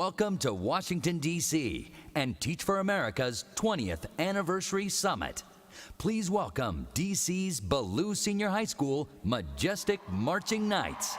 Welcome to Washington, D.C. and Teach for America's 20th Anniversary Summit. Please welcome D.C.'s Ballou Senior High School Majestic Marching Knights.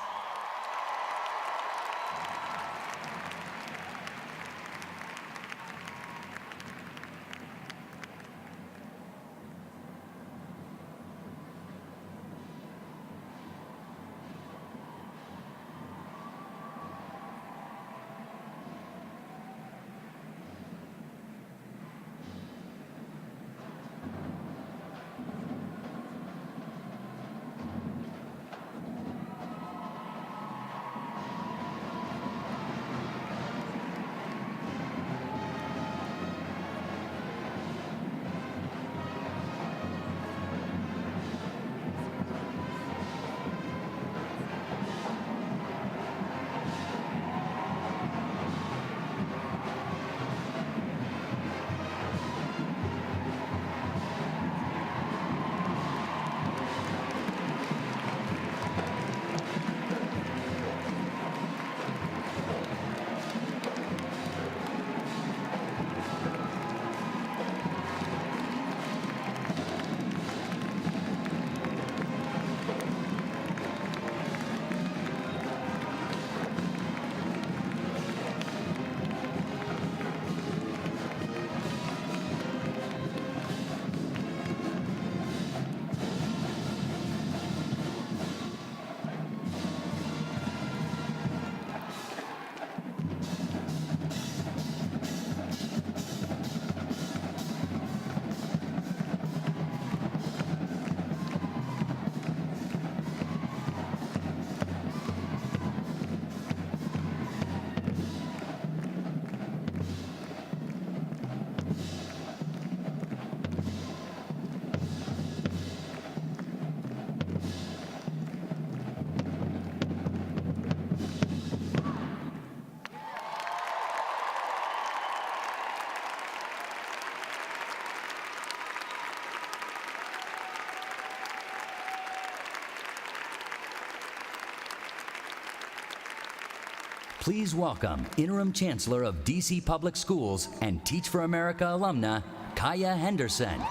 Please welcome Interim Chancellor of D.C. Public Schools and Teach for America alumna, Kaya Henderson.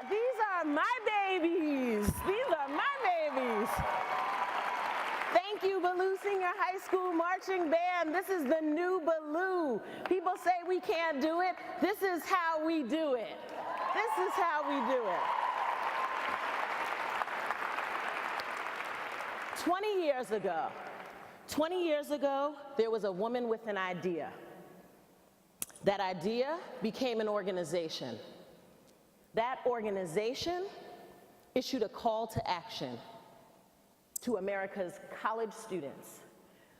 These are my babies. These are my babies. Thank you, Ballou Senior High School Marching Band. This is the new Ballou. People say we can't do it. This is how we do it. This is how we do it. 20 years ago, there was a woman with an idea. That idea became an organization. That organization issued a call to action to America's college students.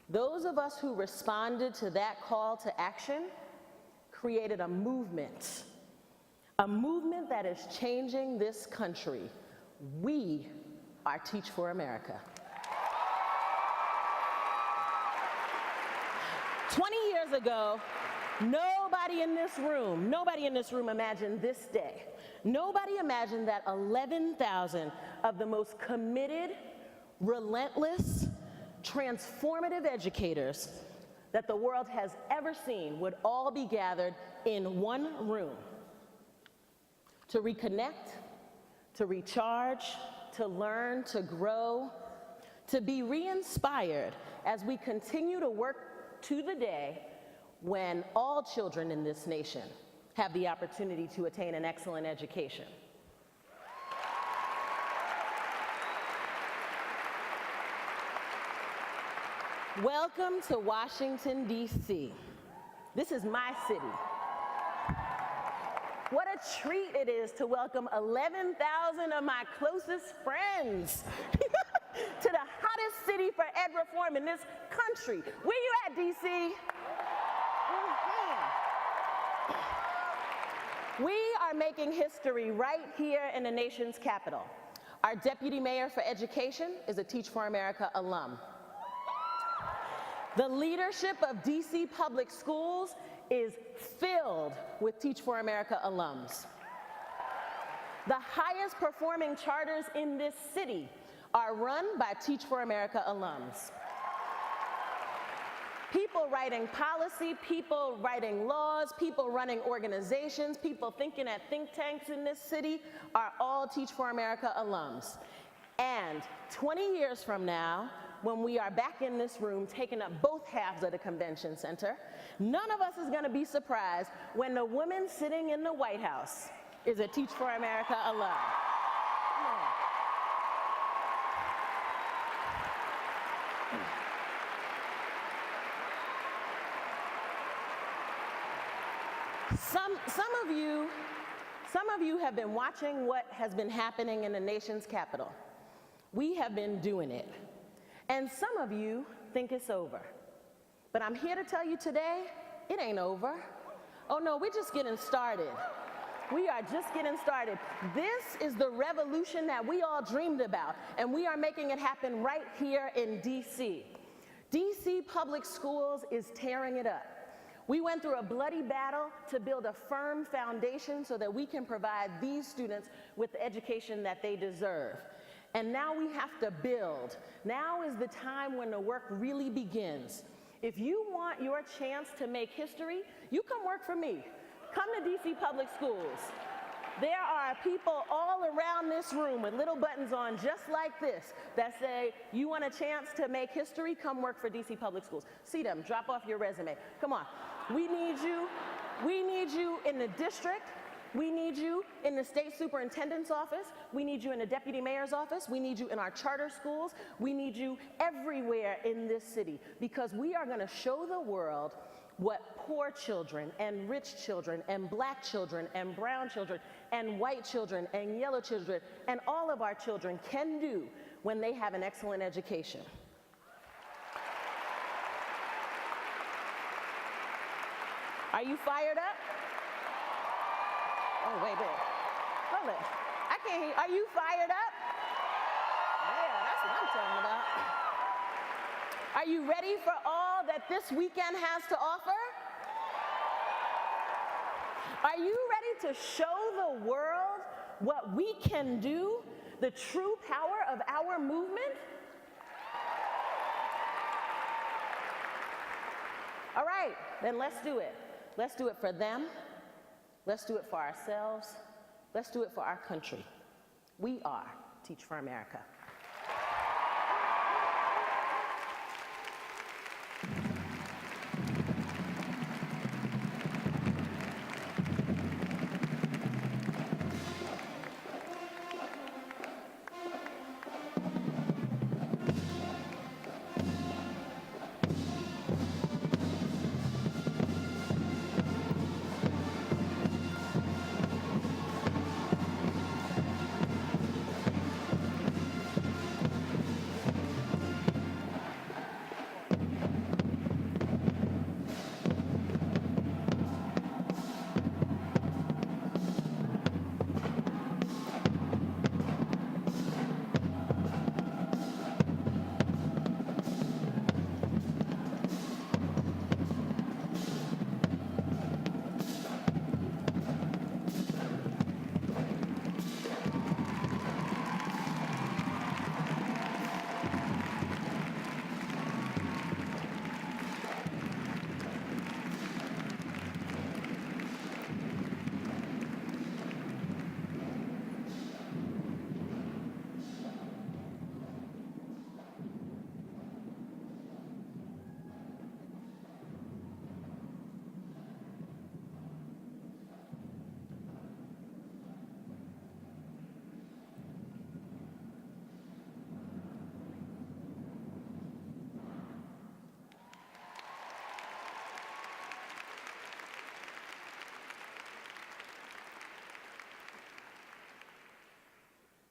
Those of us who responded to that call to action created a movement that is changing this country. We are Teach for America. 20 years ago, nobody in this room imagined this day. Nobody imagined that 11,000 of the most committed, relentless, transformative educators that the world has ever seen would all be gathered in one room to reconnect, to recharge, to learn, to grow, to be re-inspired as we continue to work to the day when all children in this nation have the opportunity to attain an excellent education. Welcome to Washington, D.C. This is my city. What a treat it is to welcome 11,000 of my closest friends to the hottest city for ed reform in this country. Where you at, D.C.? We are making history right here in the nation's capital. Our Deputy Mayor for Education is a Teach for America alum. The leadership of DC Public Schools is filled with Teach for America alums. The highest performing charters in this city are run by Teach for America alums. People writing policy, people writing laws, people running organizations, people thinking at think tanks in this city are all Teach for America alums. And 20 years from now, when we are back in this room taking up both halves of the convention center, none of us is going to be surprised when the woman sitting in the White House is a Teach for America alum. Come on. Some of you have been watching what has been happening in the nation's capital. We have been doing it. And some of you think it's over. But I'm here to tell you today, it ain't over. Oh no, we're just getting started. We are just getting started. This is the revolution that we all dreamed about, and we are making it happen right here in DC. DC Public Schools is tearing it up. We went through a bloody battle to build a firm foundation so that we can provide these students with the education that they deserve. And now we have to build. Now is the time when the work really begins. If you want your chance to make history, you come work for me. Come to DC Public Schools. There are people all around this room with little buttons on just like this that say, you want a chance to make history? Come work for DC Public Schools. See them, drop off your resume. Come on. We need you. We need you in the district. We need you in the state superintendent's office. We need you in the deputy mayor's office. We need you in our charter schools. We need you everywhere in this city, because we are going to show the world what poor children and rich children and black children and brown children and white children and yellow children and all of our children can do when they have an excellent education. Are you fired up? Oh, wait. Hold it. I can't hear. Are you fired up? Yeah, that's what I'm talking about. Are you ready for all that this weekend has to offer? Are you ready to show the world what we can do, the true power of our movement? All right, then let's do it. Let's do it for them. Let's do it for ourselves. Let's do it for our country. We are Teach for America.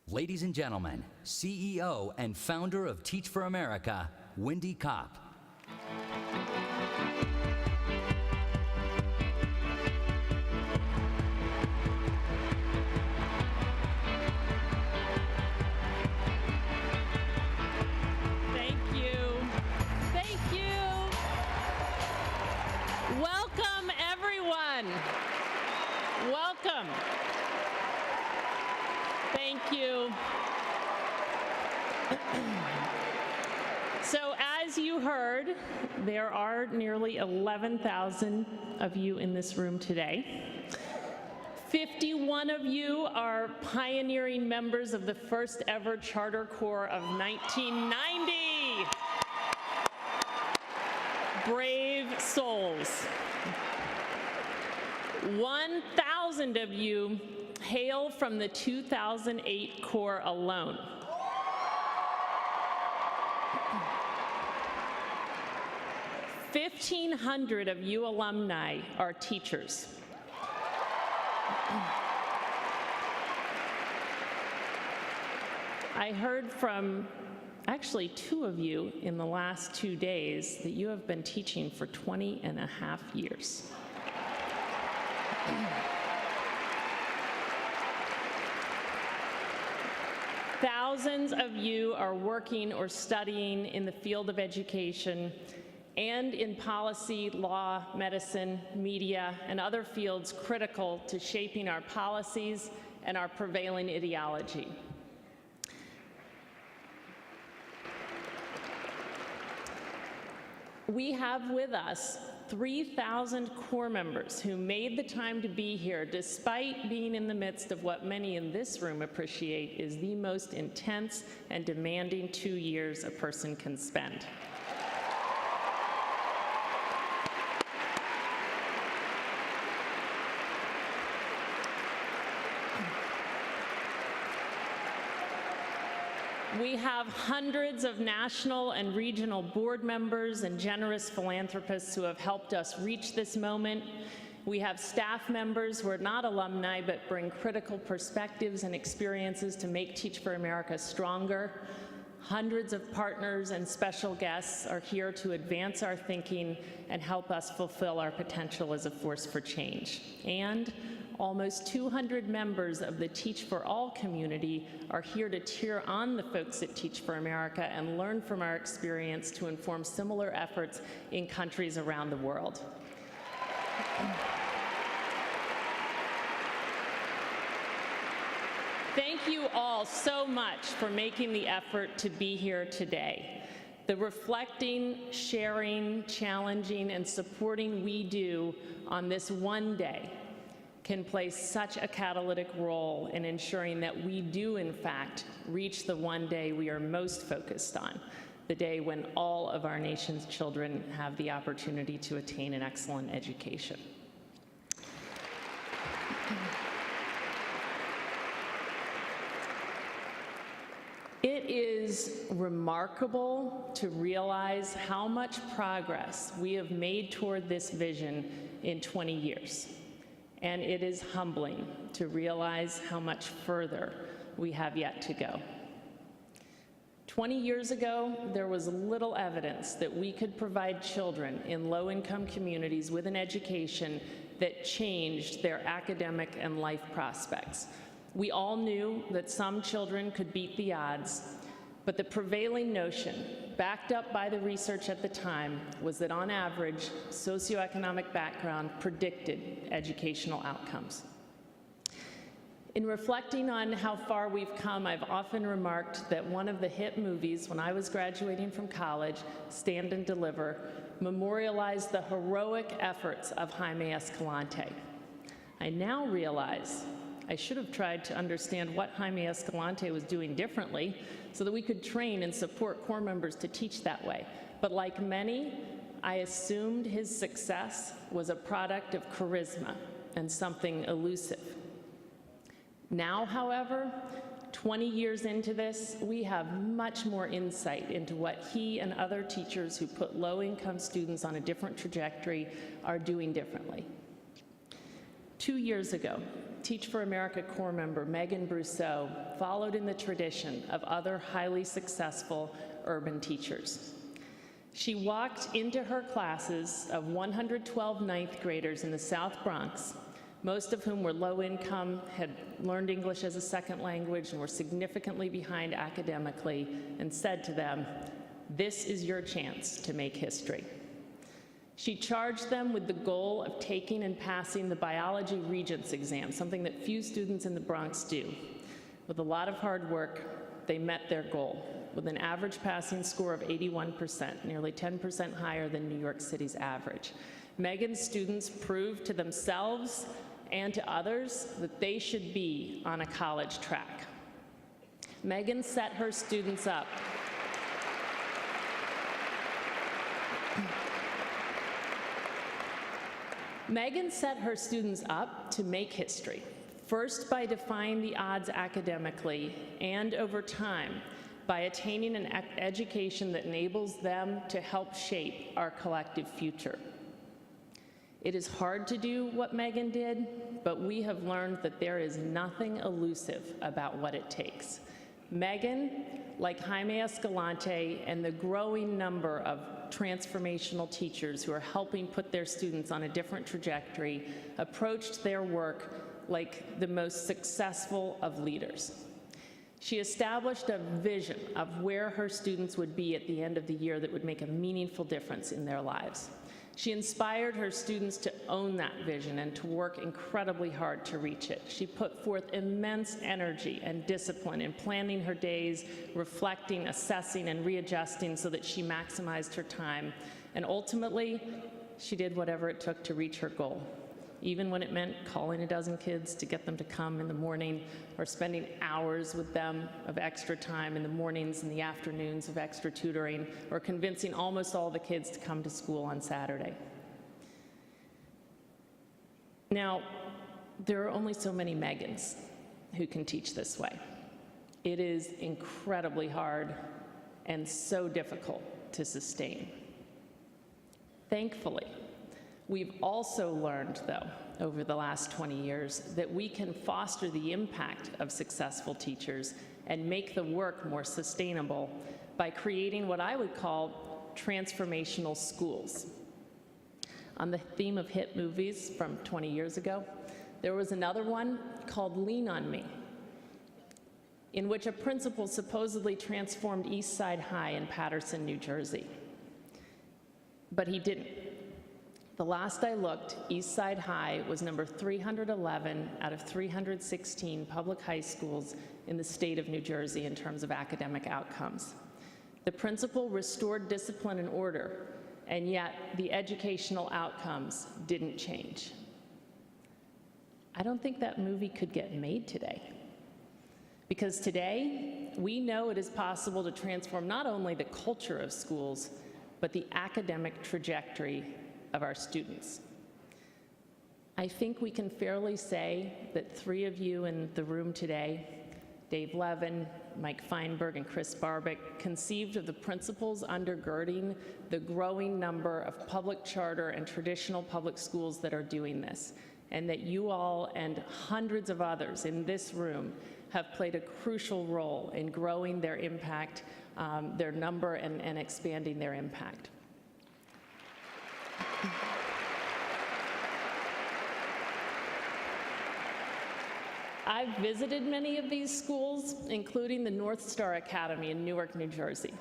Ladies and gentlemen, CEO and founder of Teach for America, Wendy Kopp. Thank you. So as you heard, there are nearly 11,000 of you in this room today. 51 of you are pioneering members of the first ever Charter Corps of 1990. Brave souls. 1,000 of you hail from the 2008 Corps alone. 1,500 of you alumni are teachers. I heard from actually 2 of you in the last 2 days that you have been teaching for 20 and a half years. Thousands of you are working or studying in the field of education and in policy, law, medicine, media, and other fields critical to shaping our policies and our prevailing ideology. We have with us 3,000 Corps members who made the time to be here despite being in the midst of what many in this room appreciate is the most intense and demanding 2 years a person can spend. We have hundreds of national and regional board members and generous philanthropists who have helped us reach this moment. We have staff members who are not alumni but bring critical perspectives and experiences to make Teach for America stronger. Hundreds of partners and special guests are here to advance our thinking and help us fulfill our potential as a force for change. And almost 200 members of the Teach for All community are here to cheer on the folks at Teach for America and learn from our experience to inform similar efforts in countries around the world. Thank you all so much for making the effort to be here today. The reflecting, sharing, challenging, and supporting we do on this one day can play such a catalytic role in ensuring that we do, in fact, reach the one day we are most focused on, the day when all of our nation's children have the opportunity to attain an excellent education. It is remarkable to realize how much progress we have made toward this vision in 20 years. And it is humbling to realize how much further we have yet to go. 20 years ago, there was little evidence that we could provide children in low-income communities with an education that changed their academic and life prospects. We all knew that some children could beat the odds, but the prevailing notion, backed up by the research at the time, was that on average, socioeconomic background predicted educational outcomes. In reflecting on how far we've come, I've often remarked that one of the hit movies when I was graduating from college, Stand and Deliver, memorialized the heroic efforts of Jaime Escalante. I now realize I should have tried to understand what Jaime Escalante was doing differently so that we could train and support Corps members to teach that way. But like many, I assumed his success was a product of charisma and something elusive. Now, however, 20 years into this, we have much more insight into what he and other teachers who put low-income students on a different trajectory are doing differently. 2 years ago, Teach for America Corps member Megan Brousseau followed in the tradition of other highly successful urban teachers. She walked into her classes of 112 ninth graders in the South Bronx, most of whom were low income, had learned English as a second language, and were significantly behind academically, and said to them, "This is your chance to make history." She charged them with the goal of taking and passing the biology regents exam, something that few students in the Bronx do. With a lot of hard work, they met their goal with an average passing score of 81%, nearly 10% higher than New York City's average. Megan's students proved to themselves and to others that they should be on a college track. Megan set her students up. Megan set her students up to make history, first by defying the odds academically and over time by attaining an education that enables them to help shape our collective future. It is hard to do what Megan did, but we have learned that there is nothing elusive about what it takes. Megan, like Jaime Escalante and the growing number of transformational teachers who are helping put their students on a different trajectory, approached their work like the most successful of leaders. She established a vision of where her students would be at the end of the year that would make a meaningful difference in their lives. She inspired her students to own that vision and to work incredibly hard to reach it. She put forth immense energy and discipline in planning her days, reflecting, assessing, and readjusting so that she maximized her time. And ultimately, she did whatever it took to reach her goal, even when it meant calling a dozen kids to get them to come in the morning, or spending hours with them of extra time in the mornings and the afternoons of extra tutoring, or convincing almost all the kids to come to school on Saturday. Now, there are only so many Megans who can teach this way. It is incredibly hard and so difficult to sustain. Thankfully, we've also learned, though, over the last 20 years, that we can foster the impact of successful teachers and make the work more sustainable by creating what I would call transformational schools. On the theme of hit movies from 20 years ago, there was another one called Lean on Me, in which a principal supposedly transformed East Side High in Paterson, New Jersey. But he didn't. The last I looked, East Side High was number 311 out of 316 public high schools in the state of New Jersey in terms of academic outcomes. The principal restored discipline and order, and yet the educational outcomes didn't change. I don't think that movie could get made today. Because today, we know it is possible to transform not only the culture of schools, but the academic trajectory of our students. I think we can fairly say that three of you in the room today, Dave Levin, Mike Feinberg, and Chris Barbick, conceived of the principles undergirding the growing number of public charter and traditional public schools that are doing this, and that you all and hundreds of others in this room have played a crucial role in growing their impact, their number, and expanding their impact. I've visited many of these schools, including the North Star Academy in Newark, New Jersey.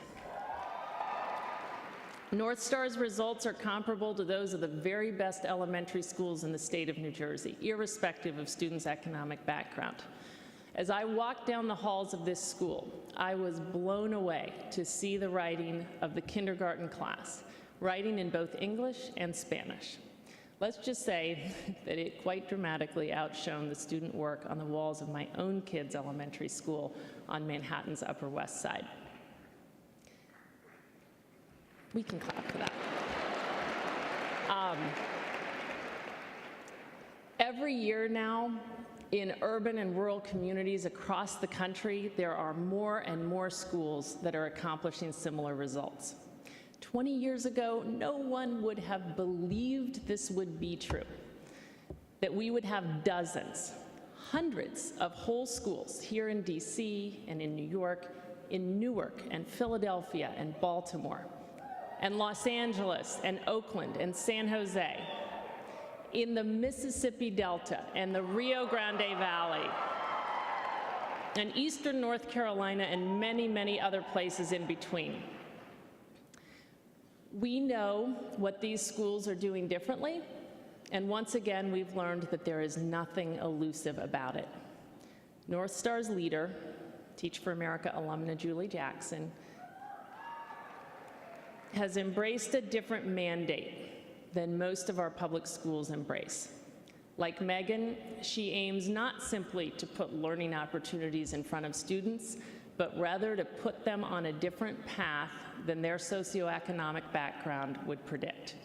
North Star's results are comparable to those of the very best elementary schools in the state of New Jersey, irrespective of students' economic background. As I walked down the halls of this school, I was blown away to see the writing of the kindergarten class, writing in both English and Spanish. Let's just say that it quite dramatically outshone the student work on the walls of my own kids' elementary school on Manhattan's Upper West Side. We can clap for that. Every year now, in urban and rural communities across the country, there are more and more schools that are accomplishing similar results. 20 years ago, no one would have believed this would be true, that we would have dozens, hundreds of whole schools here in DC and in New York, in Newark and Philadelphia and Baltimore, and Los Angeles and Oakland and San Jose, in the Mississippi Delta and the Rio Grande Valley, and Eastern North Carolina and many, many other places in between. We know what these schools are doing differently, and once again, we've learned that there is nothing elusive about it. North Star's leader, Teach for America alumna Julie Jackson, has embraced a different mandate than most of our public schools embrace. Like Megan, she aims not simply to put learning opportunities in front of students, but rather to put them on a different path than their socioeconomic background would predict.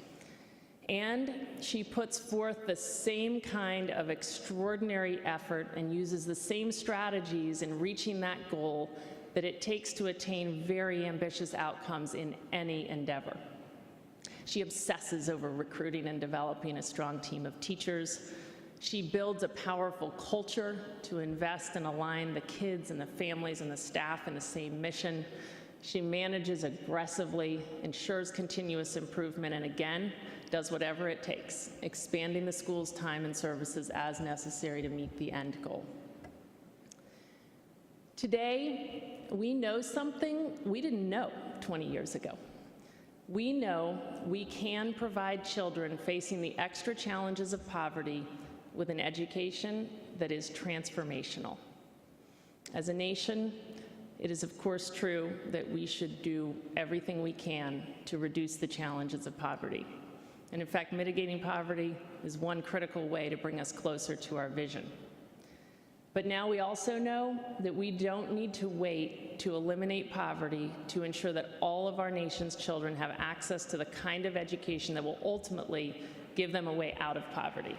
And she puts forth the same kind of extraordinary effort and uses the same strategies in reaching that goal that it takes to attain very ambitious outcomes in any endeavor. She obsesses over recruiting and developing a strong team of teachers. She builds a powerful culture to invest and align the kids and the families and the staff in the same mission. She manages aggressively, ensures continuous improvement, and again, does whatever it takes, expanding the school's time and services as necessary to meet the end goal. Today, we know something we didn't know 20 years ago. We know we can provide children facing the extra challenges of poverty with an education that is transformational. As a nation, it is of course true that we should do everything we can to reduce the challenges of poverty. And in fact, mitigating poverty is one critical way to bring us closer to our vision. But now we also know that we don't need to wait to eliminate poverty to ensure that all of our nation's children have access to the kind of education that will ultimately give them a way out of poverty.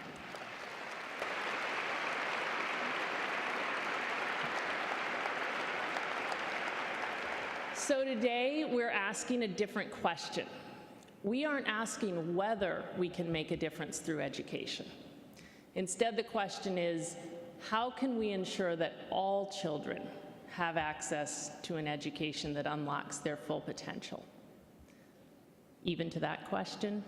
So today, we're asking a different question. We aren't asking whether we can make a difference through education. Instead, the question is, how can we ensure that all children have access to an education that unlocks their full potential? Even to that question,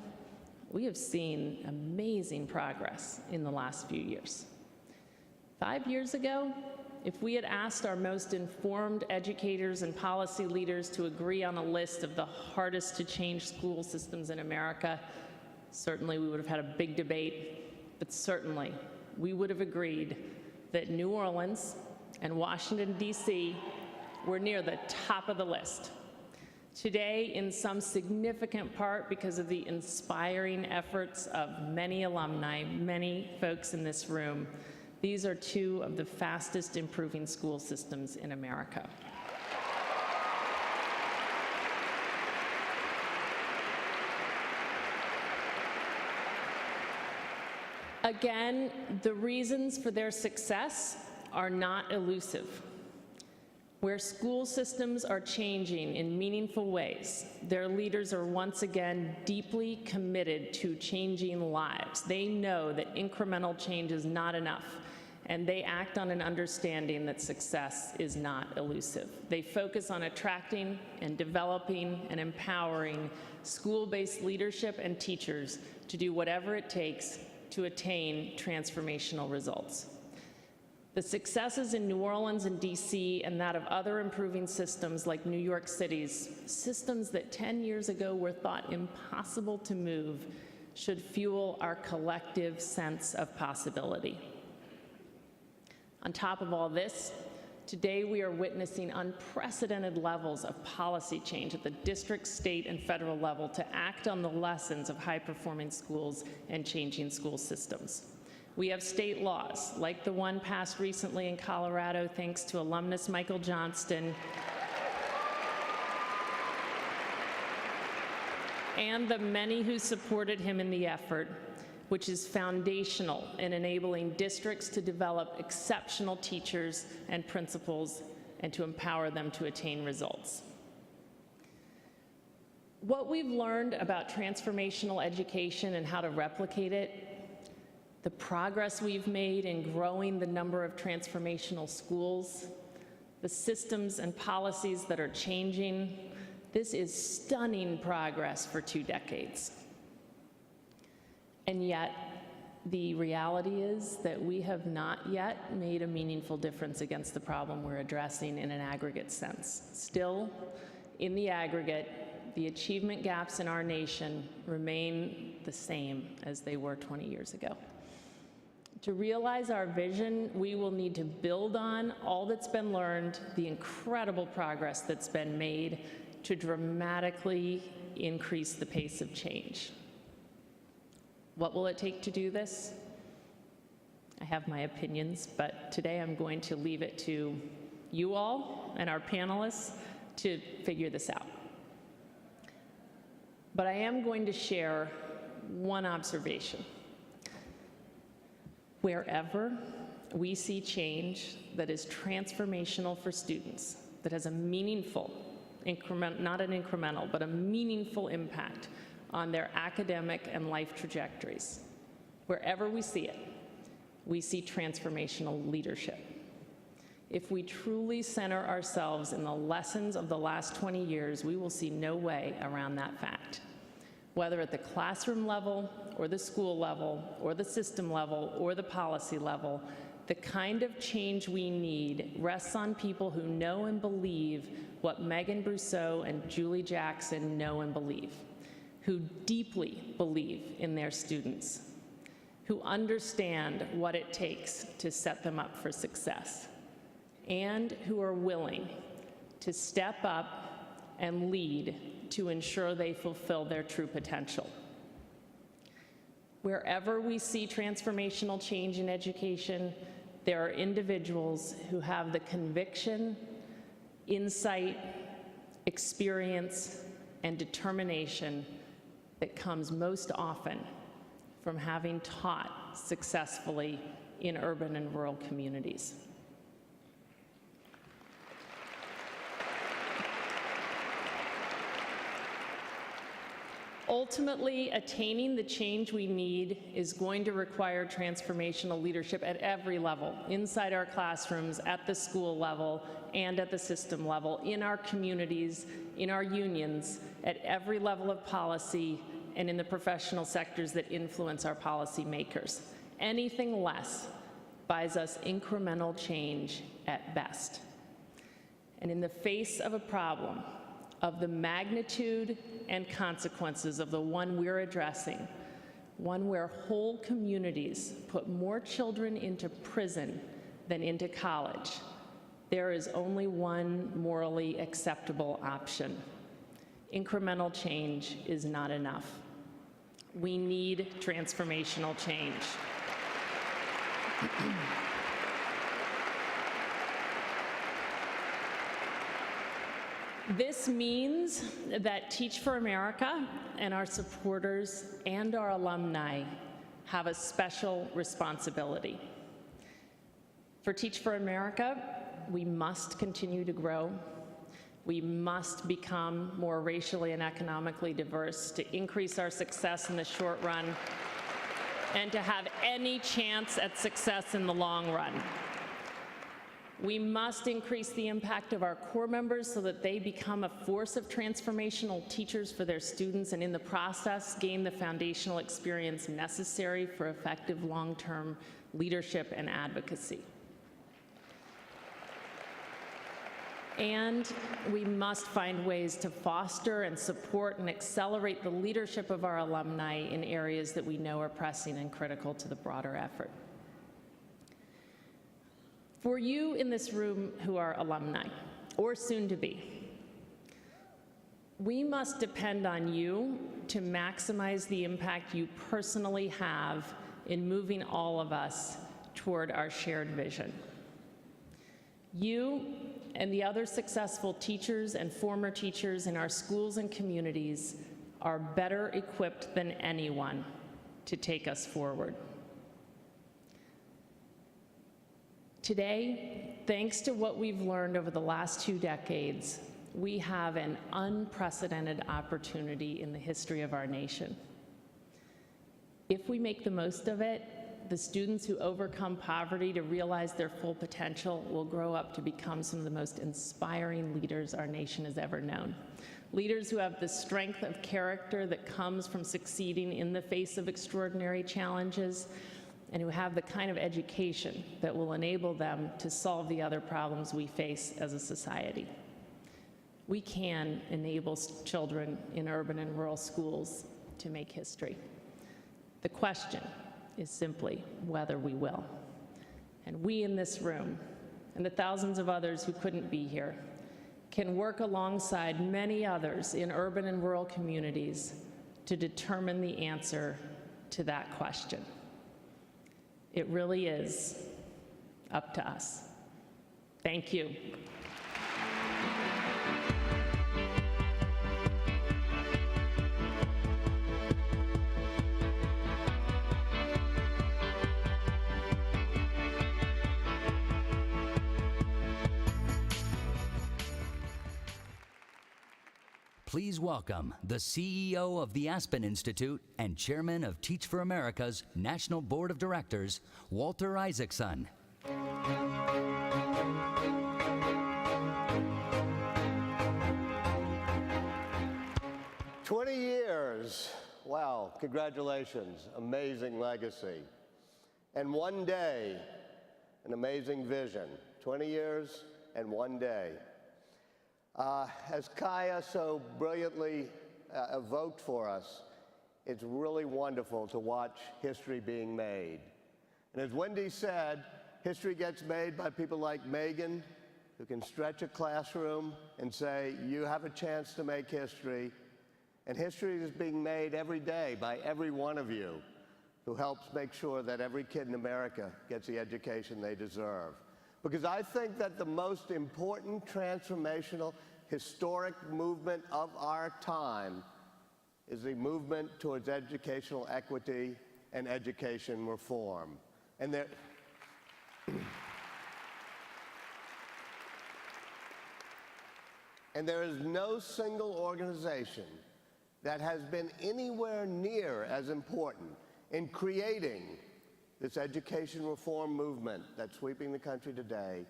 we have seen amazing progress in the last few years. 5 years ago, if we had asked our most informed educators and policy leaders to agree on a list of the hardest to change school systems in America, certainly we would have had a big debate, but certainly we would have agreed that New Orleans and Washington, D.C. were near the top of the list. Today, in some significant part because of the inspiring efforts of many alumni, many folks in this room, these are two of the fastest improving school systems in America. Again, the reasons for their success are not elusive. Where school systems are changing in meaningful ways, their leaders are once again deeply committed to changing lives. They know that incremental change is not enough, and they act on an understanding that success is not elusive. They focus on attracting and developing and empowering school-based leadership and teachers to do whatever it takes to attain transformational results. The successes in New Orleans and DC and that of other improving systems like New York City's, systems that 10 years ago were thought impossible to move, should fuel our collective sense of possibility. On top of all this, today we are witnessing unprecedented levels of policy change at the district, state, and federal level to act on the lessons of high-performing schools and changing school systems. We have state laws, like the one passed recently in Colorado thanks to alumnus Michael Johnston, and the many who supported him in the effort, which is foundational in enabling districts to develop exceptional teachers and principals and to empower them to attain results. What we've learned about transformational education and how to replicate it, the progress we've made in growing the number of transformational schools, the systems and policies that are changing, this is stunning progress for 2 decades. And yet, the reality is that we have not yet made a meaningful difference against the problem we're addressing in an aggregate sense. Still, in the aggregate, the achievement gaps in our nation remain the same as they were 20 years ago. To realize our vision, we will need to build on all that's been learned, the incredible progress that's been made to dramatically increase the pace of change. What will it take to do this? I have my opinions, but today I'm going to leave it to you all and our panelists to figure this out. But I am going to share one observation. Wherever we see change that is transformational for students, that has a meaningful, not an incremental, but a meaningful impact on their academic and life trajectories, wherever we see it, we see transformational leadership. If we truly center ourselves in the lessons of the last 20 years, we will see no way around that fact. Whether at the classroom level, or the school level, or the system level, or the policy level, the kind of change we need rests on people who know and believe what Megan Brousseau and Julie Jackson know and believe, who deeply believe in their students, who understand what it takes to set them up for success, and who are willing to step up and lead to ensure they fulfill their true potential. Wherever we see transformational change in education, there are individuals who have the conviction, insight, experience, and determination that comes most often from having taught successfully in urban and rural communities. Ultimately, attaining the change we need is going to require transformational leadership at every level, inside our classrooms, at the school level, and at the system level, in our communities, in our unions, at every level of policy, and in the professional sectors that influence our policymakers. Anything less buys us incremental change at best. And in the face of a problem of the magnitude and consequences of the one we're addressing, one where whole communities put more children into prison than into college, there is only one morally acceptable option. Incremental change is not enough. We need transformational change. This means that Teach for America and our supporters and our alumni have a special responsibility. For Teach for America, we must continue to grow. We must become more racially and economically diverse to increase our success in the short run and to have any chance at success in the long run. We must increase the impact of our core members so that they become a force of transformational teachers for their students and in the process gain the foundational experience necessary for effective long-term leadership and advocacy. And we must find ways to foster and support and accelerate the leadership of our alumni in areas that we know are pressing and critical to the broader effort. For you in this room who are alumni, or soon to be, we must depend on you to maximize the impact you personally have in moving all of us toward our shared vision. You and the other successful teachers and former teachers in our schools and communities are better equipped than anyone to take us forward. Today, thanks to what we've learned over the last 2 decades, we have an unprecedented opportunity in the history of our nation. If we make the most of it, the students who overcome poverty to realize their full potential will grow up to become some of the most inspiring leaders our nation has ever known. Leaders who have the strength of character that comes from succeeding in the face of extraordinary challenges, and who have the kind of education that will enable them to solve the other problems we face as a society. We can enable children in urban and rural schools to make history. The question is simply whether we will. And we in this room, and the thousands of others who couldn't be here, can work alongside many others in urban and rural communities to determine the answer to that question. It really is up to us. Thank you. Please welcome the CEO of the Aspen Institute and Chairman of Teach for America's National Board of Directors, Walter Isaacson. 20 years. Wow, congratulations. Amazing legacy. And one day, an amazing vision. 20 years and one day. As Kaya so brilliantly evoked for us, it's really wonderful to watch history being made. And as Wendy said, history gets made by people like Megan, who can stretch a classroom and say, you have a chance to make history. And history is being made every day by every one of you who helps make sure that every kid in America gets the education they deserve. Because I think that the most important transformational, historic movement of our time is the movement towards educational equity and education reform. And there is no single organization that has been anywhere near as important in creating this education reform movement that's sweeping the country today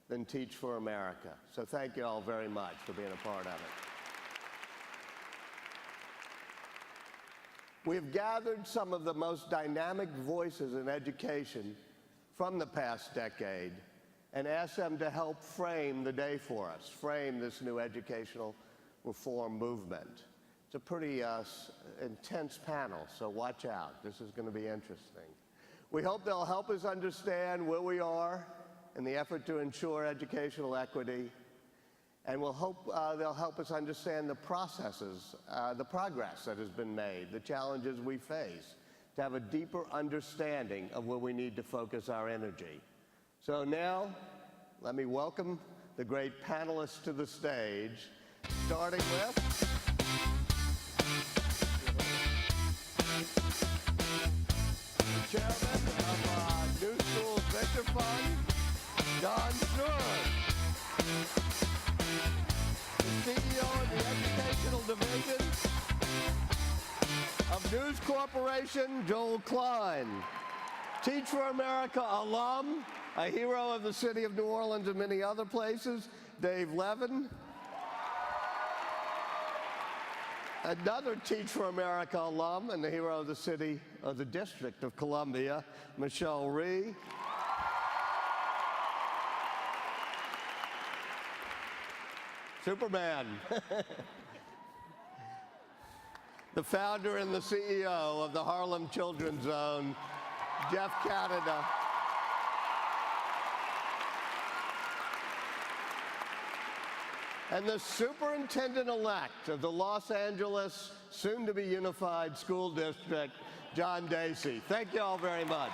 than Teach for America. So thank you all very much for being a part of it. We've gathered some of the most dynamic voices in education from the past decade and asked them to help frame the day for us, frame this new educational reform movement. It's a pretty intense panel, so watch out. This is going to be interesting. We hope they'll help us understand where we are in the effort to ensure educational equity, and we'll hope they'll help us understand the processes, the progress that has been made, the challenges we face, to have a deeper understanding of where we need to focus our energy. So now, let me welcome the great panelists to the stage, starting with Chairman of New Schools Venture Fund, John Stewart. The CEO of the Educational Division of News Corporation, Joel Klein. Teach for America alum, a hero of the city of New Orleans and many other places, Dave Levin. Another Teach for America alum and the hero of the city of the District of Columbia, Michelle Rhee. Superman. The founder and the CEO of the Harlem Children's Zone, Jeff Canada. And the superintendent-elect of the Los Angeles soon-to-be unified school district, John Dacey. Thank you all very much.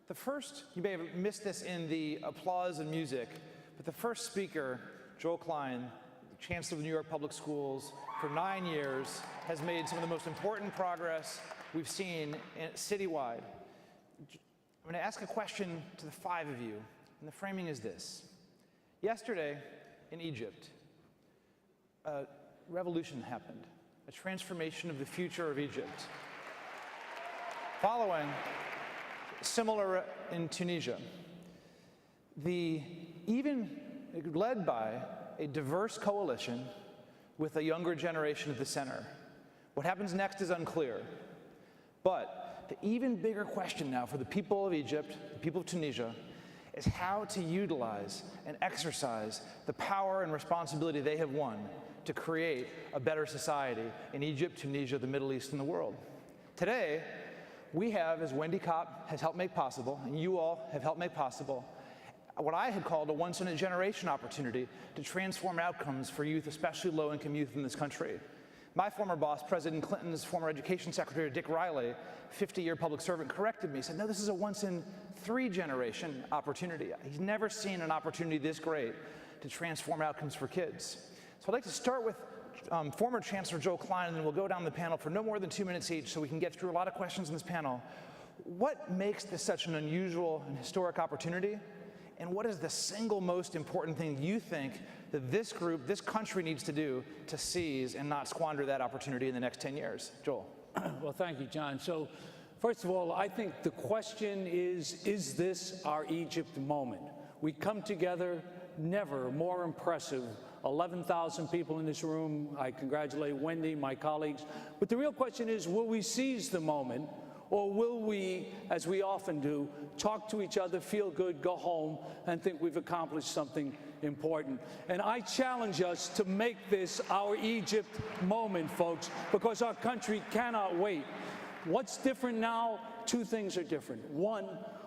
The first, you may have missed this in the applause and music, but the first speaker, Joel Klein, the Chancellor of the New York Public Schools, for 9 years, has made some of the most important progress we've seen citywide. I'm going to ask a question to the 5 of you, and the framing is this. Yesterday in Egypt, a revolution happened, a transformation of the future of Egypt. Following, similar in Tunisia, led by a diverse coalition with a younger generation at the center. What happens next is unclear. But the even bigger question now for the people of Egypt, the people of Tunisia, is how to utilize and exercise the power and responsibility they have won to create a better society in Egypt, Tunisia, the Middle East, and the world. Today, we have, as Wendy Kopp has helped make possible, and you all have helped make possible, what I had called a once-in-a-generation opportunity to transform outcomes for youth, especially low-income youth in this country. My former boss, President Clinton's former education secretary, Dick Riley, 50-year public servant, corrected me. He said, no, this is a once-in-3-generation opportunity. He's never seen an opportunity this great to transform outcomes for kids. So I'd like to start with former Chancellor Joel Klein, and then we'll go down the panel for no more than 2 minutes each so we can get through a lot of questions in this panel. What makes this such an unusual and historic opportunity? And what is the single most important thing you think that this group, this country needs to do to seize and not squander that opportunity in the next 10 years? Joel. Well, thank you, John. So, first of all, I think the question is this our Egypt moment? We come together, never more impressive. 11,000 people in this room. I congratulate Wendy, my colleagues. But the real question is, will we seize the moment? Or will we, as we often do, talk to each other, feel good, go home, and think we've accomplished something important? And I challenge us to make this our Egypt moment, folks, because our country cannot wait. What's different now? Two things are different. One,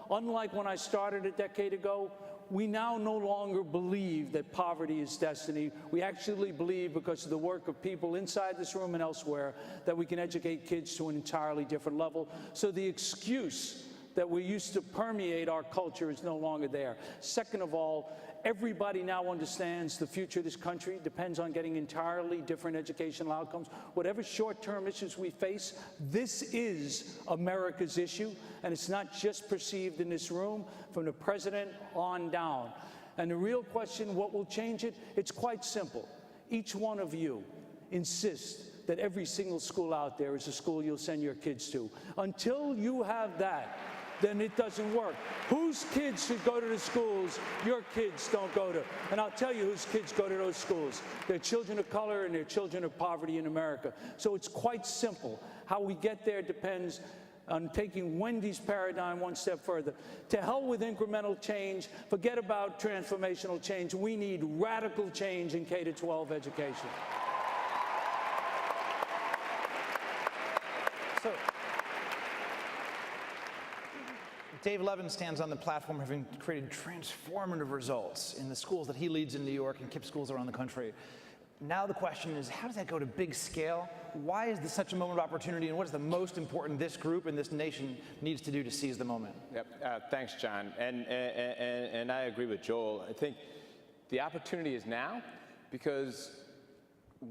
unlike when I started a decade ago, we now no longer believe that poverty is destiny. We actually believe, because of the work of people inside this room and elsewhere, that we can educate kids to an entirely different level. So the excuse that we used to permeate our culture is no longer there. Second of all, everybody now understands the future of this country depends on getting entirely different educational outcomes. Whatever short-term issues we face, this is America's issue, and it's not just perceived in this room, from the president on down. And the real question, what will change it? It's quite simple. Each one of you insists that every single school out there is a school you'll send your kids to. Until you have that, then it doesn't work. Whose kids should go to the schools your kids don't go to? And I'll tell you whose kids go to those schools. They're children of color and they're children of poverty in America. So it's quite simple. How we get there depends on taking Wendy's paradigm one step further. To hell with incremental change, forget about transformational change. We need radical change in K-12 education. So, Dave Levin stands on the platform having created transformative results in the schools that he leads in New York and KIPP schools around the country. Now the question is, how does that go to big scale? Why is this such a moment of opportunity, and what is the most important this group and this nation needs to do to seize the moment? Yep. Thanks, John. And I agree with Joel. I think the opportunity is now because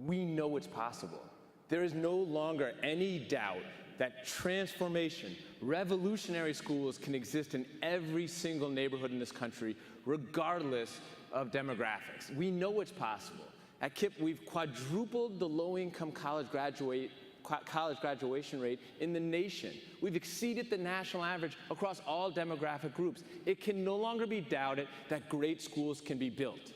we know it's possible. There is no longer any doubt that transformation, revolutionary schools can exist in every single neighborhood in this country, regardless of demographics. We know it's possible. At KIPP, we've quadrupled the low-income college graduation rate in the nation. We've exceeded the national average across all demographic groups. It can no longer be doubted that great schools can be built.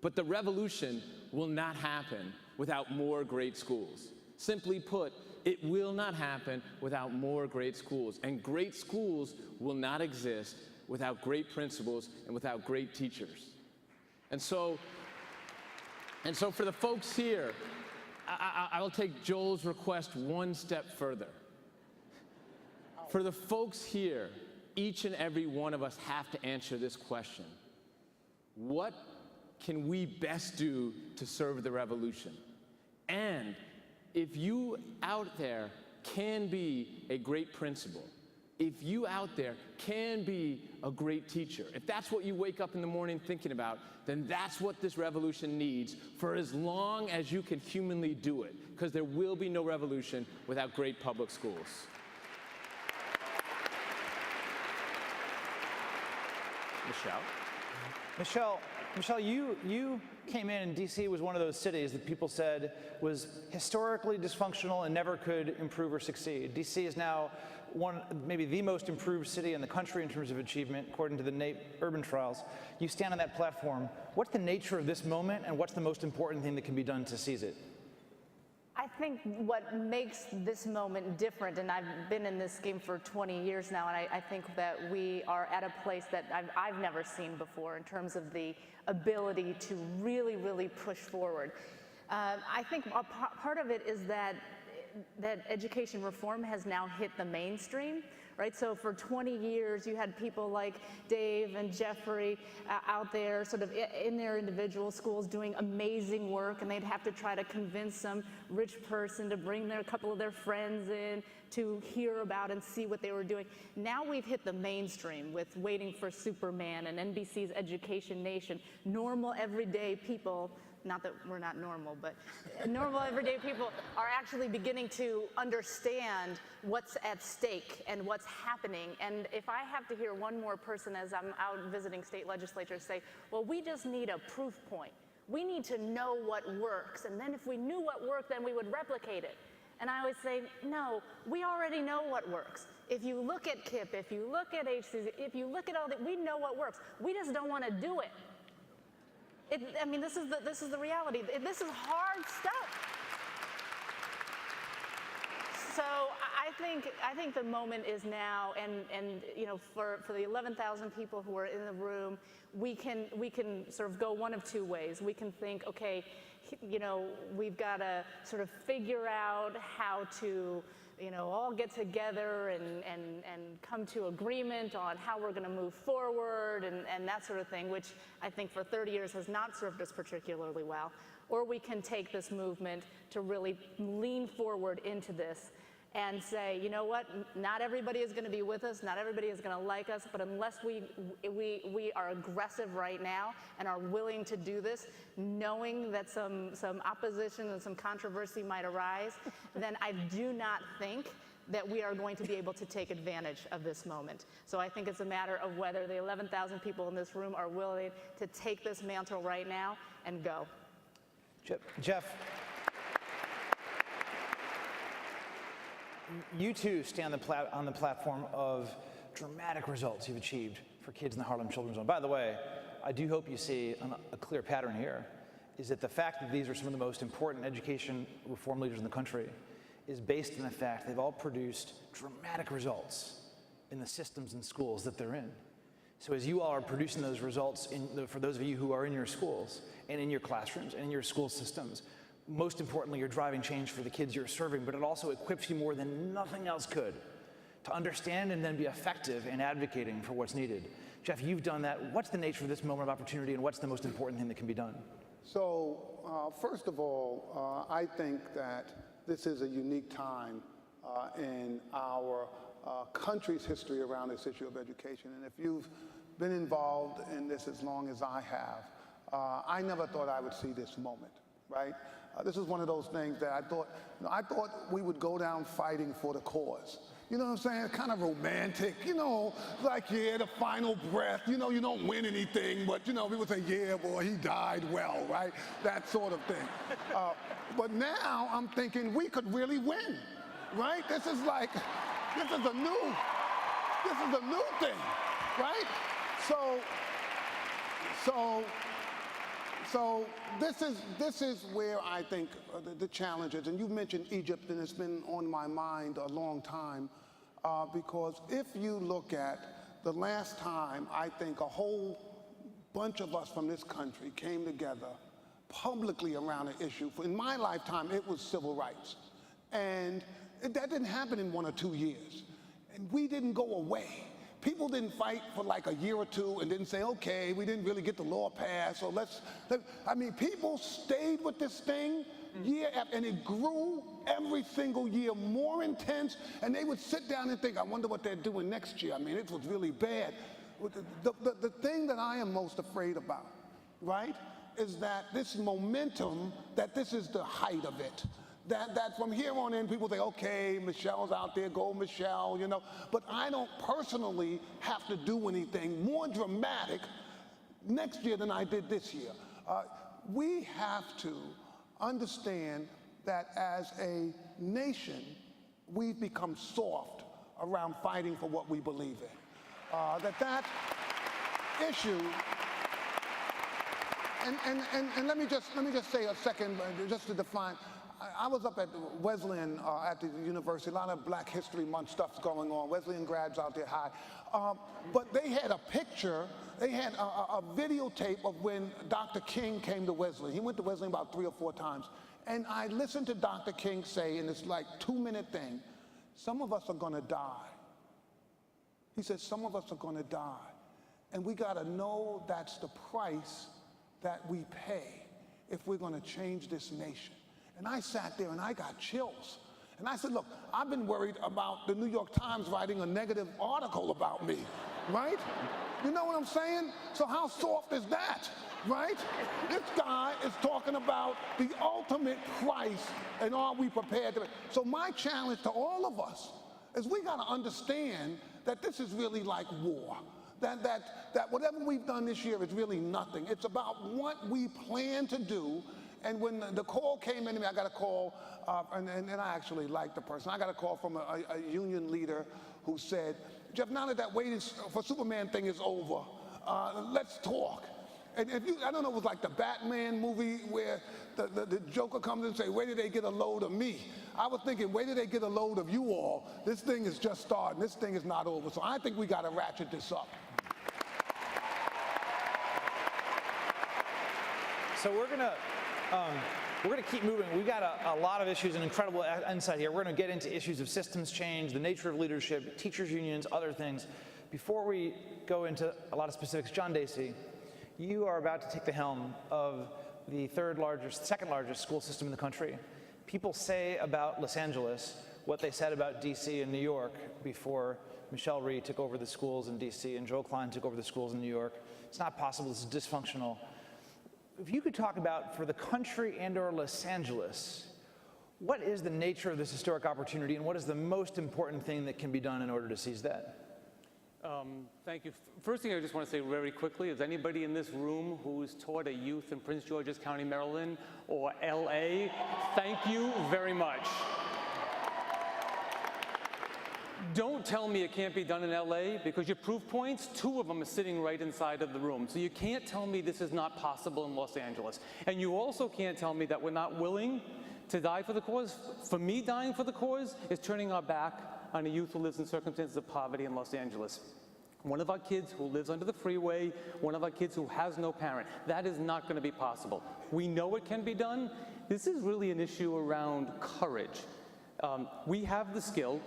But the revolution will not happen without more great schools. Simply put, it will not happen without more great schools. And great schools will not exist without great principals and without great teachers. And so for the folks here, I will take Joel's request one step further. For the folks here, each and every one of us have to answer this question. What can we best do to serve the revolution? And if you out there can be a great principal, if you out there can be a great teacher, if that's what you wake up in the morning thinking about, then that's what this revolution needs for as long as you can humanly do it, because there will be no revolution without great public schools. Michelle, you came in, and DC was one of those cities that people said was historically dysfunctional and never could improve or succeed. DC is now maybe the most improved city in the country in terms of achievement, according to the NAEP Urban Trials. You stand on that platform. What's the nature of this moment, and what's the most important thing that can be done to seize it? I think what makes this moment different, and I've been in this game for 20 years now, and I think that we are at a place that I've never seen before in terms of the ability to really, really push forward. I think a part of it is that education reform has now hit the mainstream, right? So for 20 years, you had people like Dave and Jeffrey out there sort of in their individual schools doing amazing work, and they'd have to try to convince some rich person to bring a couple of their friends in to hear about and see what they were doing. Now we've hit the mainstream with Waiting for Superman and NBC's Education Nation. Normal, everyday people, not that we're not normal, but normal everyday people are actually beginning to understand what's at stake and what's happening. And if I have to hear one more person as I'm out visiting state legislatures say, well, we just need a proof point. We need to know what works. And then if we knew what worked, then we would replicate it. And I always say, no, we already know what works. If you look at KIPP, if you look at HCC, if you look at all that, we know what works. We just don't want to do it. I mean, this is the reality. This is hard stuff. So I think the moment is now, and you know, for the 11,000 people who are in the room, we can sort of go one of two ways. We can think, okay, you know, we've got to sort of figure out how to, you know, all get together and come to agreement on how we're going to move forward and that sort of thing, which I think for 30 years has not served us particularly well. Or we can take this movement to really lean forward into this and say, you know what, not everybody is going to be with us, not everybody is going to like us, but unless we are aggressive right now and are willing to do this, knowing that some opposition and some controversy might arise, then I do not think that we are going to be able to take advantage of this moment. So I think it's a matter of whether the 11,000 people in this room are willing to take this mantle right now and go. Jeff, you too stand on the platform of dramatic results you've achieved for kids in the Harlem Children's Zone. By the way, I do hope you see a clear pattern here, is that the fact that these are some of the most important education reform leaders in the country is based on the fact they've all produced dramatic results in the systems and schools that they're in. So as you all are producing those results for those of you who are in your schools and in your classrooms and in your school systems, most importantly, you're driving change for the kids you're serving, but it also equips you more than nothing else could to understand and then be effective in advocating for what's needed. Jeff, you've done that. What's the nature of this moment of opportunity, and what's the most important thing that can be done? So, first of all, I think that this is a unique time in our country's history around this issue of education. And if you've been involved in this as long as I have, I never thought I would see this moment, right? This is one of those things that I thought we would go down fighting for the cause. You know what I'm saying? Kind of romantic, you know, like, yeah, the final breath, you know, you don't win anything, but, you know, people say, yeah, boy, he died well, right? That sort of thing. But now I'm thinking we could really win, right? This is a new thing, right? So this is where I think the challenge is, and you mentioned Egypt, and it's been on my mind a long time, because if you look at the last time, I think a whole bunch of us from this country came together publicly around an issue. In my lifetime, it was civil rights, and that didn't happen in 1 or 2 years, and we didn't go away. People didn't fight for like a year or two and didn't say, okay, we didn't really get the law passed, so I mean, people stayed with this thing year after, and it grew every single year, more intense, and they would sit down and think, I wonder what they're doing next year. I mean, it was really bad. The thing that I am most afraid about, right, is that this momentum, that this is the height of it. That from here on in, people say, okay, Michelle's out there, go Michelle, you know. But I don't personally have to do anything more dramatic next year than I did this year. We have to understand that as a nation, we've become soft around fighting for what we believe in. That issue, and let me just say a second, just to define. I was up at Wesleyan at the university, a lot of Black History Month stuff's going on. Wesleyan grads out there high. But they had a picture, they had a videotape of when Dr. King came to Wesleyan. He went to Wesleyan about 3 or 4 times. And I listened to Dr. King say in this like 2-minute thing, some of us are gonna die. He said, some of us are gonna die. And we gotta know that's the price that we pay if we're gonna change this nation. And I sat there and I got chills. And I said, look, I've been worried about the New York Times writing a negative article about me, right? You know what I'm saying? So how soft is that, right? This guy is talking about the ultimate price, and are we prepared to pay? So my challenge to all of us is we gotta understand that this is really like war. That whatever we've done this year is really nothing. It's about what we plan to do. And when the call came into me, I got a call, and I actually like the person. I got a call from a union leader who said, Jeff, now that waiting for Superman thing is over, let's talk. And if you, I don't know, it was like the Batman movie where the Joker comes and say, where did they get a load of me? I was thinking, where did they get a load of you all? This thing is just starting. This thing is not over. So I think we got to ratchet this up. So we're gonna keep moving. We've got a lot of issues and incredible insight here. We're gonna get into issues of systems change, the nature of leadership, teachers unions, other things. Before we go into a lot of specifics, John Dacey, you are about to take the helm of the second largest school system in the country. People say about Los Angeles what they said about DC and New York before Michelle Rhee took over the schools in DC and Joe Klein took over the schools in New York. It's not possible, this is dysfunctional. If you could talk about, for the country and or Los Angeles, what is the nature of this historic opportunity and what is the most important thing that can be done in order to seize that? Thank you. First thing I just want to say very quickly is anybody in this room who's taught a youth in Prince George's County, Maryland, or LA, thank you very much. Don't tell me it can't be done in LA, because your proof points, 2 of them are sitting right inside of the room. So you can't tell me this is not possible in Los Angeles. And you also can't tell me that we're not willing to die for the cause. For me, dying for the cause is turning our back on a youth who lives in circumstances of poverty in Los Angeles. One of our kids who lives under the freeway, one of our kids who has no parent. That is not going to be possible. We know it can be done. This is really an issue around courage. We have the skill.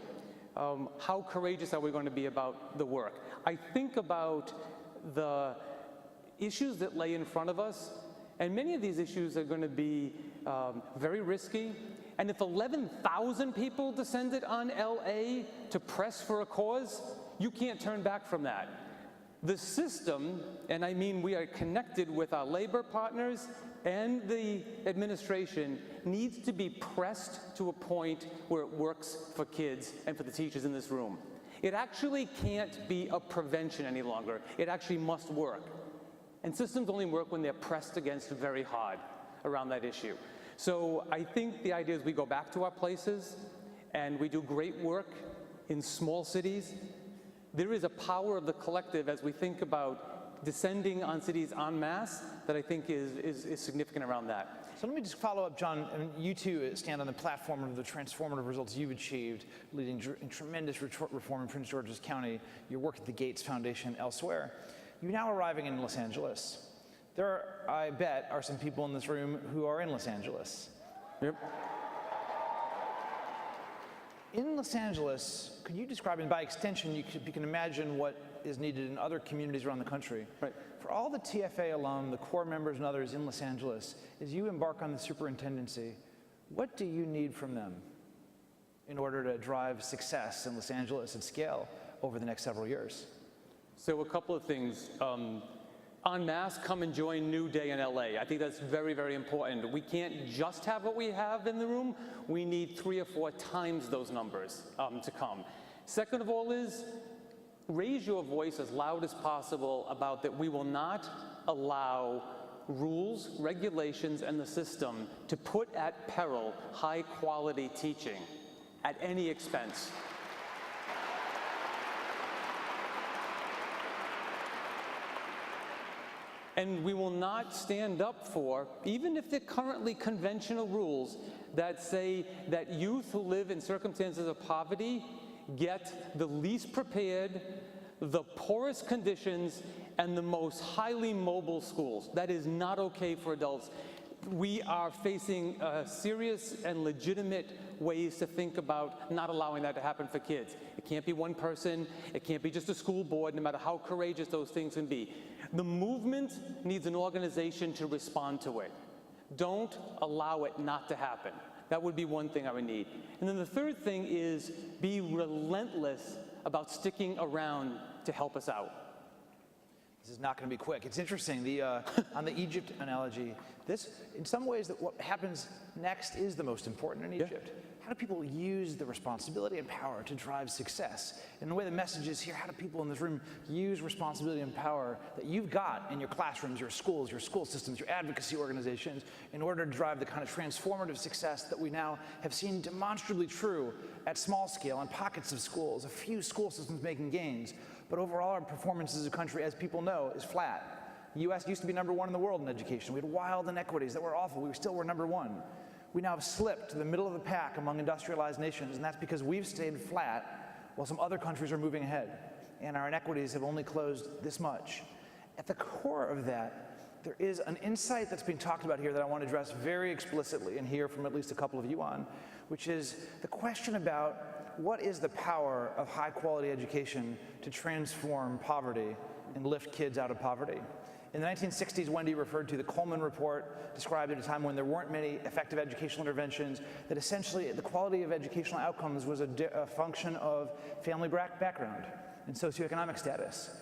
How courageous are we going to be about the work? I think about the issues that lay in front of us, and many of these issues are going to be very risky. And if 11,000 people descended on LA to press for a cause, you can't turn back from that. The system, and I mean we are connected with our labor partners and the administration, needs to be pressed to a point where it works for kids and for the teachers in this room. It actually can't be a prevention any longer. It actually must work. And systems only work when they're pressed against very hard around that issue. So I think the idea is we go back to our places and we do great work in small cities. There is a power of the collective as we think about descending on cities en masse that I think is significant around that. So let me just follow up, John. I mean, you too stand on the platform of the transformative results you've achieved, leading tremendous reform in Prince George's County, your work at the Gates Foundation elsewhere. You're now arriving in Los Angeles. There, I bet, are some people in this room who are in Los Angeles. Yep. In Los Angeles, could you describe, and by extension, you can imagine what is needed in other communities around the country. Right. For all the TFA alum, the core members and others in Los Angeles, as you embark on the superintendency, what do you need from them in order to drive success in Los Angeles at scale over the next several years? So a couple of things. En masse, come and join New Day in LA. I think that's very, very important. We can't just have what we have in the room. We need 3 or 4 times those numbers to come. Second of all is, raise your voice as loud as possible about that we will not allow rules, regulations, and the system to put at peril high-quality teaching at any expense. And we will not stand up for, even if they're currently conventional rules that say that youth who live in circumstances of poverty get the least prepared, the poorest conditions, and the most highly mobile schools. That is not okay for adults. We are facing serious and legitimate ways to think about not allowing that to happen for kids. It can't be one person, it can't be just a school board, no matter how courageous those things can be. The movement needs an organization to respond to it. Don't allow it not to happen. That would be one thing I would need. And then the third thing is be relentless about sticking around to help us out. This is not going to be quick. It's interesting, on the Egypt analogy, this, in some ways, that what happens next is the most important in Egypt. How do people use the responsibility and power to drive success? And the way the message is here, how do people in this room use responsibility and power that you've got in your classrooms, your schools, your school systems, your advocacy organizations, in order to drive the kind of transformative success that we now have seen demonstrably true at small scale in pockets of schools, a few school systems making gains. But overall, our performance as a country, as people know, is flat. The US used to be #1 in the world in education. We had wild inequities that were awful. We still were #1. We now have slipped to the middle of the pack among industrialized nations, and that's because we've stayed flat while some other countries are moving ahead. And our inequities have only closed this much. At the core of that, there is an insight that's being talked about here that I want to address very explicitly and hear from at least a couple of you on, which is the question about what is the power of high-quality education to transform poverty and lift kids out of poverty? In the 1960s, Wendy referred to the Coleman Report, described at a time when there weren't many effective educational interventions, that essentially the quality of educational outcomes was a function of family background and socioeconomic status.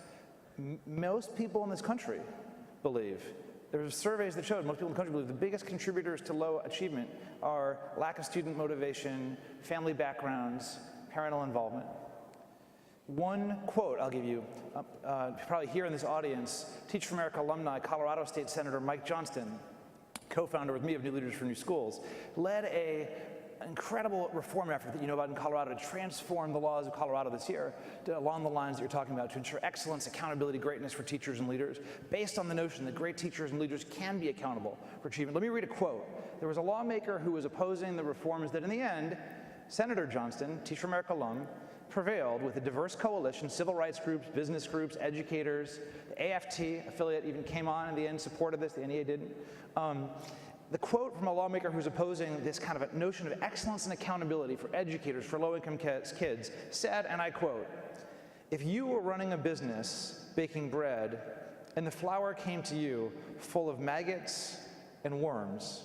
Most people in this country believe, there's surveys that showed most people in the country believe the biggest contributors to low achievement are lack of student motivation, family backgrounds, parental involvement. One quote I'll give you, probably here in this audience, Teach for America alumni, Colorado State Senator Mike Johnston, co-founder with me of New Leaders for New Schools, led an incredible reform effort that you know about in Colorado to transform the laws of Colorado this year along the lines that you're talking about, to ensure excellence, accountability, greatness for teachers and leaders, based on the notion that great teachers and leaders can be accountable for achievement. Let me read a quote. There was a lawmaker who was opposing the reforms that in the end, Senator Johnston, Teach for America alum, prevailed with a diverse coalition, civil rights groups, business groups, educators. The AFT affiliate even came on in the end, supported this, the NEA didn't. The quote from a lawmaker who's opposing this kind of a notion of excellence and accountability for educators, for low-income kids, said, and I quote, "If you were running a business baking bread and the flour came to you full of maggots and worms,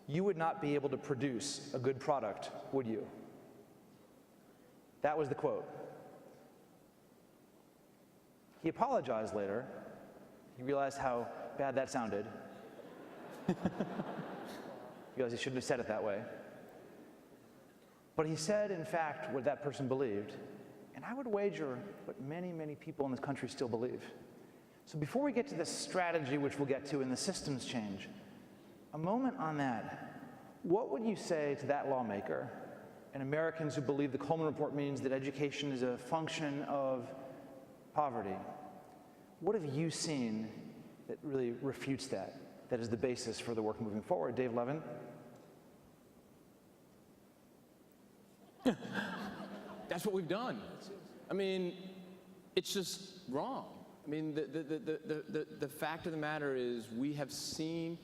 you would not be able to produce a good product, would you?" That was the quote. He apologized later. He realized how bad that sounded. He realized he shouldn't have said it that way. But he said, in fact, what that person believed, and I would wager what many, many people in this country still believe. So before we get to the strategy, which we'll get to, and the systems change, a moment on that. What would you say to that lawmaker and Americans who believe the Coleman Report means that education is a function of poverty? What have you seen that really refutes that, that is the basis for the work moving forward? Dave Levin? That's what we've done. I mean, it's just wrong. I mean, the fact of the matter is we have seen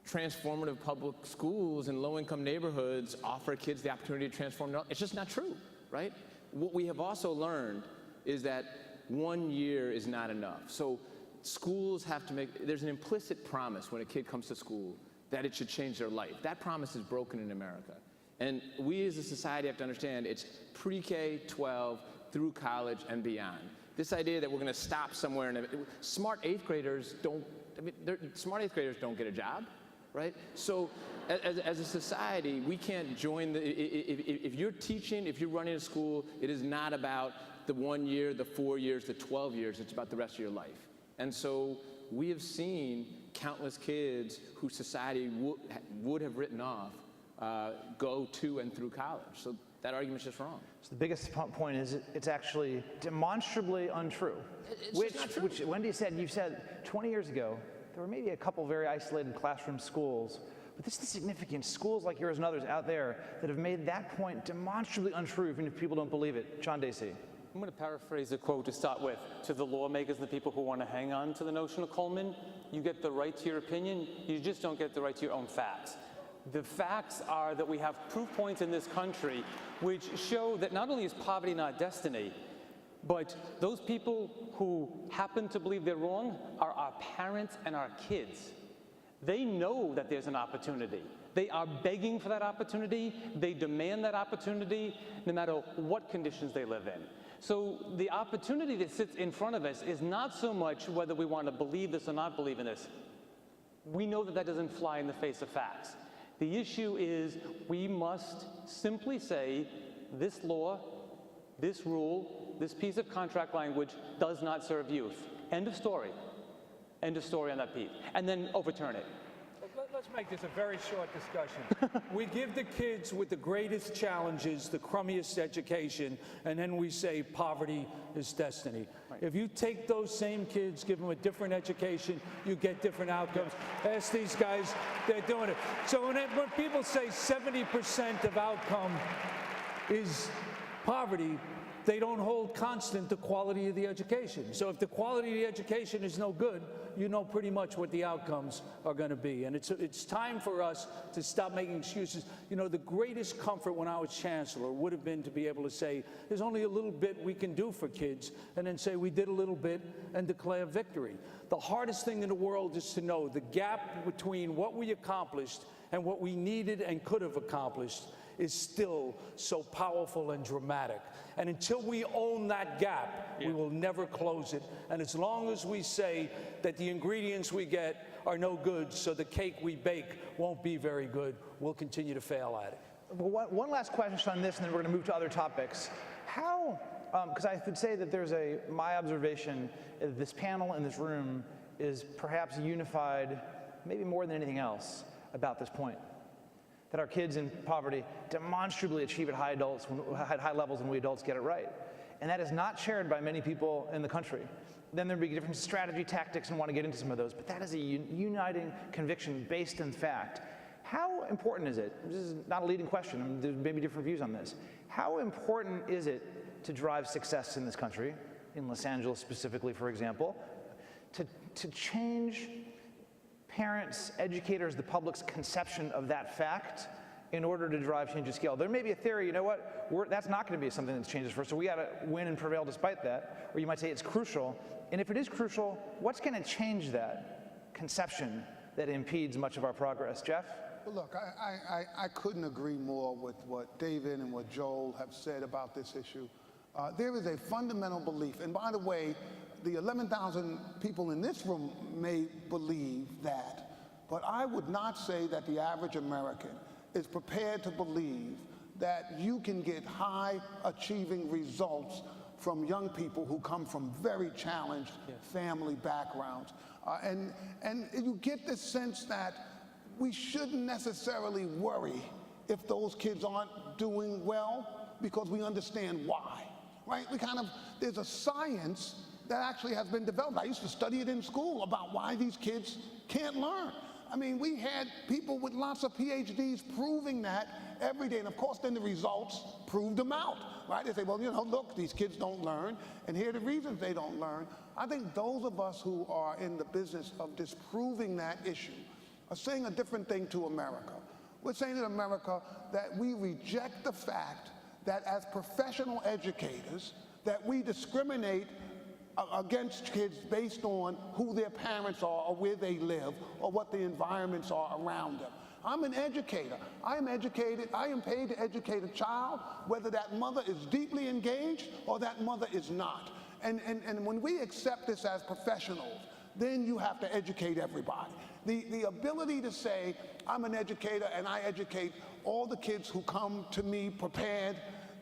transformative public schools in low-income neighborhoods offer kids the opportunity to transform. It's just not true, right? What we have also learned is that 1 year is not enough. So schools have to make, there's an implicit promise when a kid comes to school that it should change their life. That promise is broken in America. And we as a society have to understand it's pre-K, 12, through college and beyond. This idea that we're going to stop somewhere, and smart eighth graders don't get a job. Right? So as a society, we can't join if you're teaching, if you're running a school, it is not about the 1 year, the 4 years, the 12 years, it's about the rest of your life. And so we have seen countless kids who society would have written off go to and through college. So that argument's just wrong. So the biggest point is it's actually demonstrably untrue. It's just not true. Which Wendy said, you said 20 years ago, there were maybe a couple very isolated classroom schools, but this is significant. Schools like yours and others out there that have made that point demonstrably untrue, even if people don't believe it. John Dacey. I'm going to paraphrase a quote to start with. To the lawmakers and the people who want to hang on to the notion of Coleman, you get the right to your opinion, you just don't get the right to your own facts. The facts are that we have proof points in this country which show that not only is poverty not destiny, but those people who happen to believe they're wrong are our parents and our kids. They know that there's an opportunity. They are begging for that opportunity. They demand that opportunity no matter what conditions they live in. So the opportunity that sits in front of us is not so much whether we want to believe this or not believe in this. We know that that doesn't fly in the face of facts. The issue is we must simply say this law, this rule, this piece of contract language does not serve youth. End of story. End of story on that piece. And then overturn it. Let's make this a very short discussion. We give the kids with the greatest challenges the crummiest education, and then we say poverty is destiny. Right. If you take those same kids, give them a different education, you get different outcomes. Ask these guys, they're doing it. So when people say 70% of outcome is poverty, they don't hold constant the quality of the education. So if the quality of the education is no good, you know pretty much what the outcomes are going to be. And it's time for us to stop making excuses. You know, the greatest comfort when I was chancellor would have been to be able to say, there's only a little bit we can do for kids, and then say we did a little bit and declare victory. The hardest thing in the world is to know the gap between what we accomplished and what we needed and could have accomplished is still so powerful and dramatic. And until we own that gap, we will never close it. And as long as we say that the ingredients we get are no good, so the cake we bake won't be very good, we'll continue to fail at it. Well, one last question on this, and then we're going to move to other topics. How, because I would say that my observation is this panel in this room is perhaps unified, maybe more than anything else, about this point. That our kids in poverty demonstrably achieve at high levels when we adults get it right. And that is not shared by many people in the country. Then there'd be different strategy, tactics, and want to get into some of those, but that is a uniting conviction based in fact. How important is it? This is not a leading question, I mean, there may be different views on this. How important is it to drive success in this country, in Los Angeles specifically, for example, to change parents, educators, the public's conception of that fact in order to drive change of scale? There may be a theory, you know what, that's not going to be something that changes first, so we got to win and prevail despite that. Or you might say it's crucial. And if it is crucial, what's going to change that conception that impedes much of our progress? Jeff? Well, look, I couldn't agree more with what David and what Joel have said about this issue. There is a fundamental belief, and by the way, the 11,000 people in this room may believe that, but I would not say that the average American is prepared to believe that you can get high achieving results from young people who come from very challenged family backgrounds. And you get this sense that we shouldn't necessarily worry if those kids aren't doing well, because we understand why, right? There's a science that actually has been developed. I used to study it in school about why these kids can't learn. I mean, we had people with lots of PhDs proving that every day, and of course then the results proved them out, right? They say, well, you know, look, these kids don't learn, and here are the reasons they don't learn. I think those of us who are in the business of disproving that issue are saying a different thing to America. We're saying in America that we reject the fact that as professional educators, that we discriminate against kids based on who their parents are or where they live or what the environments are around them. I'm an educator. I am educated. I am paid to educate a child, whether that mother is deeply engaged or that mother is not. And when we accept this as professionals, then you have to educate everybody. The ability to say, I'm an educator and I educate all the kids who come to me prepared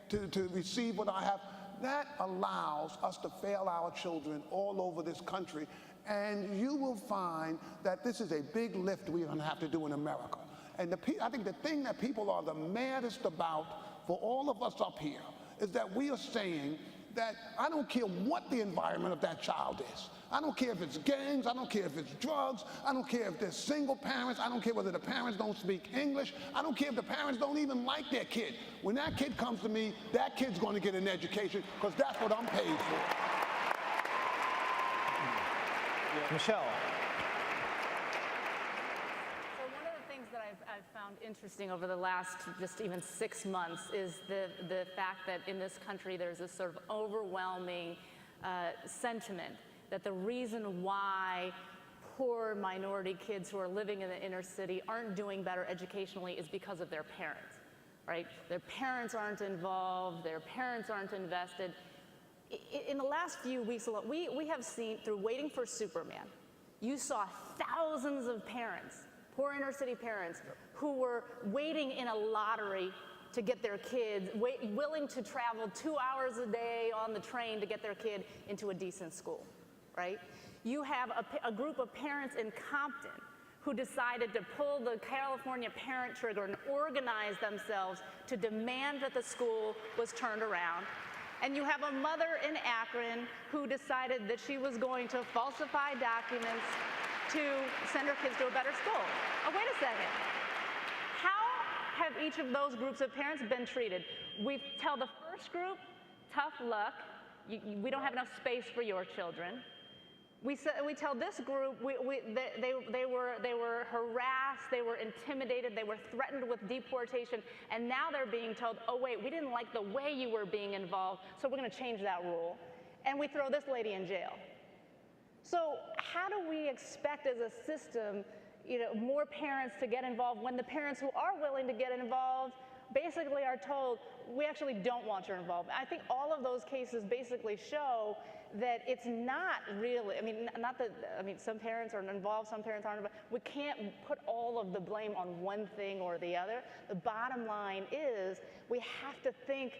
to receive what I have, that allows us to fail our children all over this country. And you will find that this is a big lift we're going to have to do in America. And I think the thing that people are the maddest about for all of us up here is that we are saying that I don't care what the environment of that child is. I don't care if it's gangs, I don't care if it's drugs, I don't care if they're single parents, I don't care whether the parents don't speak English, I don't care if the parents don't even like their kid. When that kid comes to me, that kid's going to get an education because that's what I'm paid for. Michelle. So one of the things that I've found interesting over the last just even 6 months is the fact that in this country there's this sort of overwhelming sentiment that the reason why poor minority kids who are living in the inner city aren't doing better educationally is because of their parents, right? Their parents aren't involved, their parents aren't invested. In the last few weeks alone, we have seen, through Waiting for Superman, you saw thousands of parents, poor inner city parents, who were waiting in a lottery to get their kids, willing to travel 2 hours a day on the train to get their kid into a decent school, right? You have a group of parents in Compton who decided to pull the California parent trigger and organize themselves to demand that the school was turned around. And you have a mother in Akron who decided that she was going to falsify documents to send her kids to a better school. Oh, wait a second. How have each of those groups of parents been treated? We tell the first group, tough luck. We don't have enough space for your children. We tell this group they were harassed, they were intimidated, they were threatened with deportation, and now they're being told, oh wait, we didn't like the way you were being involved, so we're going to change that rule. And we throw this lady in jail. So how do we expect as a system, more parents to get involved when the parents who are willing to get involved basically are told, we actually don't want your involvement? I think all of those cases basically show that it's not really, some parents are involved, some parents aren't involved. We can't put all of the blame on one thing or the other. The bottom line is we have to think,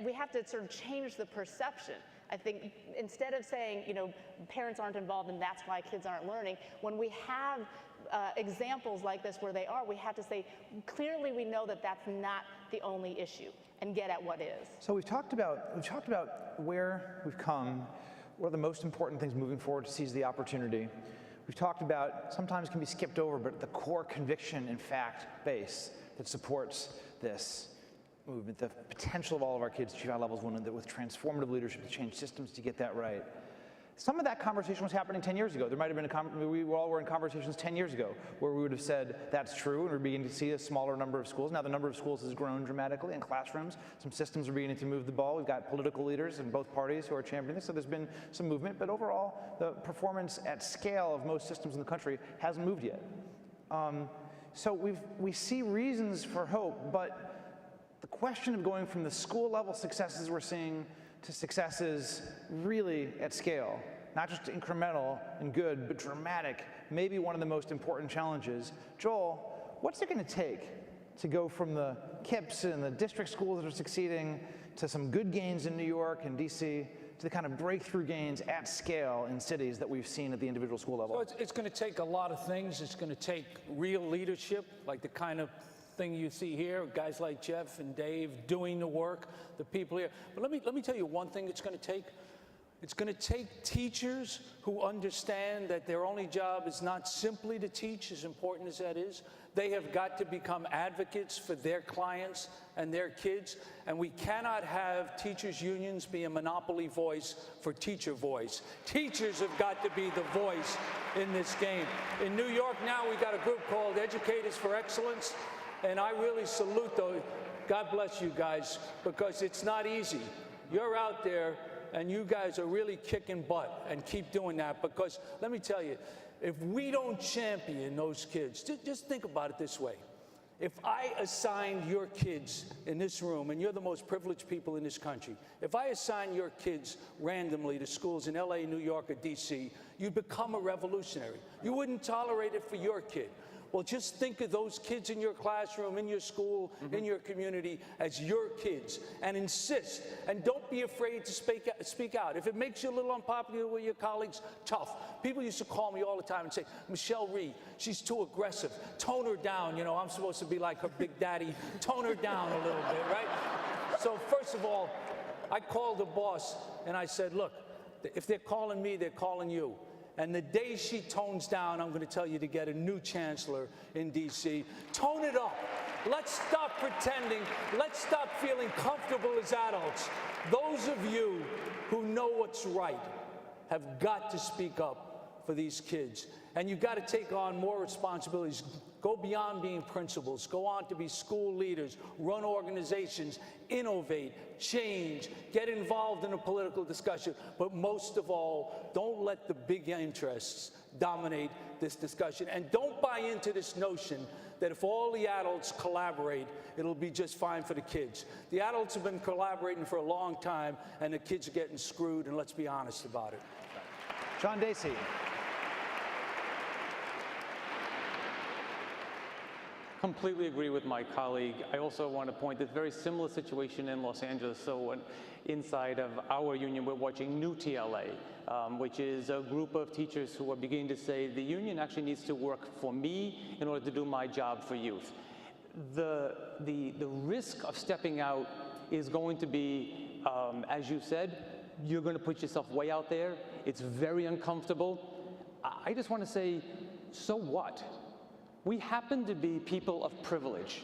we have to sort of change the perception. I think instead of saying, parents aren't involved and that's why kids aren't learning, when we have examples like this where they are, we have to say, clearly we know that that's not the only issue, and get at what is. So we've talked about where we've come, what are the most important things moving forward to seize the opportunity. We've talked about, sometimes can be skipped over, but the core conviction and fact base that supports this movement, the potential of all of our kids to achieve high levels with transformative leadership to change systems to get that right. Some of that conversation was happening 10 years ago. There might have been we all were in conversations 10 years ago where we would have said that's true, and we're beginning to see a smaller number of schools. Now the number of schools has grown dramatically in classrooms. Some systems are beginning to move the ball. We've got political leaders in both parties who are championing this, so there's been some movement, but overall the performance at scale of most systems in the country hasn't moved yet. So we see reasons for hope, but the question of going from the school level successes we're seeing to successes really at scale, not just incremental and good, but dramatic, maybe one of the most important challenges. Joel, what's it going to take to go from the KIPS and the district schools that are succeeding to some good gains in New York and DC to the kind of breakthrough gains at scale in cities that we've seen at the individual school level? So it's going to take a lot of things. It's going to take real leadership, like the kind of thing you see here, guys like Jeff and Dave doing the work, the people here. But let me tell you one thing it's going to take. It's going to take teachers who understand that their only job is not simply to teach, as important as that is. They have got to become advocates for their clients and their kids, and we cannot have teachers' unions be a monopoly voice for teacher voice. Teachers have got to be the voice in this game. In New York now, we've got a group called Educators for Excellence, and I really salute those. God bless you guys, because it's not easy. You're out there, and you guys are really kicking butt, and keep doing that, because let me tell you, if we don't champion those kids, just think about it this way. If I assigned your kids in this room, and you're the most privileged people in this country, if I assign your kids randomly to schools in LA, New York, or DC, you'd become a revolutionary. You wouldn't tolerate it for your kid. Well, just think of those kids in your classroom, in your school, in your community as your kids, and insist. And don't be afraid to speak out. If it makes you a little unpopular with your colleagues, tough. People used to call me all the time and say, Michelle Rhee, she's too aggressive. Tone her down. You know, I'm supposed to be like her big daddy. Tone her down a little bit, right? So first of all, I called the boss and I said, look, if they're calling me, they're calling you. And the day she tones down, I'm going to tell you to get a new chancellor in D.C. Tone it up. Let's stop pretending. Let's stop feeling comfortable as adults. Those of you who know what's right have got to speak up for these kids. And you've got to take on more responsibilities. Go beyond being principals. Go on to be school leaders, run organizations, innovate, change, get involved in a political discussion. But most of all, don't let the big interests dominate this discussion. And don't buy into this notion that if all the adults collaborate, it'll be just fine for the kids. The adults have been collaborating for a long time, and the kids are getting screwed, and let's be honest about it. John Dacey. Completely agree with my colleague. I also want to point this very similar situation in Los Angeles. So inside of our union, we're watching New TLA, which is a group of teachers who are beginning to say the union actually needs to work for me in order to do my job for youth. The risk of stepping out is going to be, as you said, you're going to put yourself way out there. It's very uncomfortable. I just want to say, so what? We happen to be people of privilege.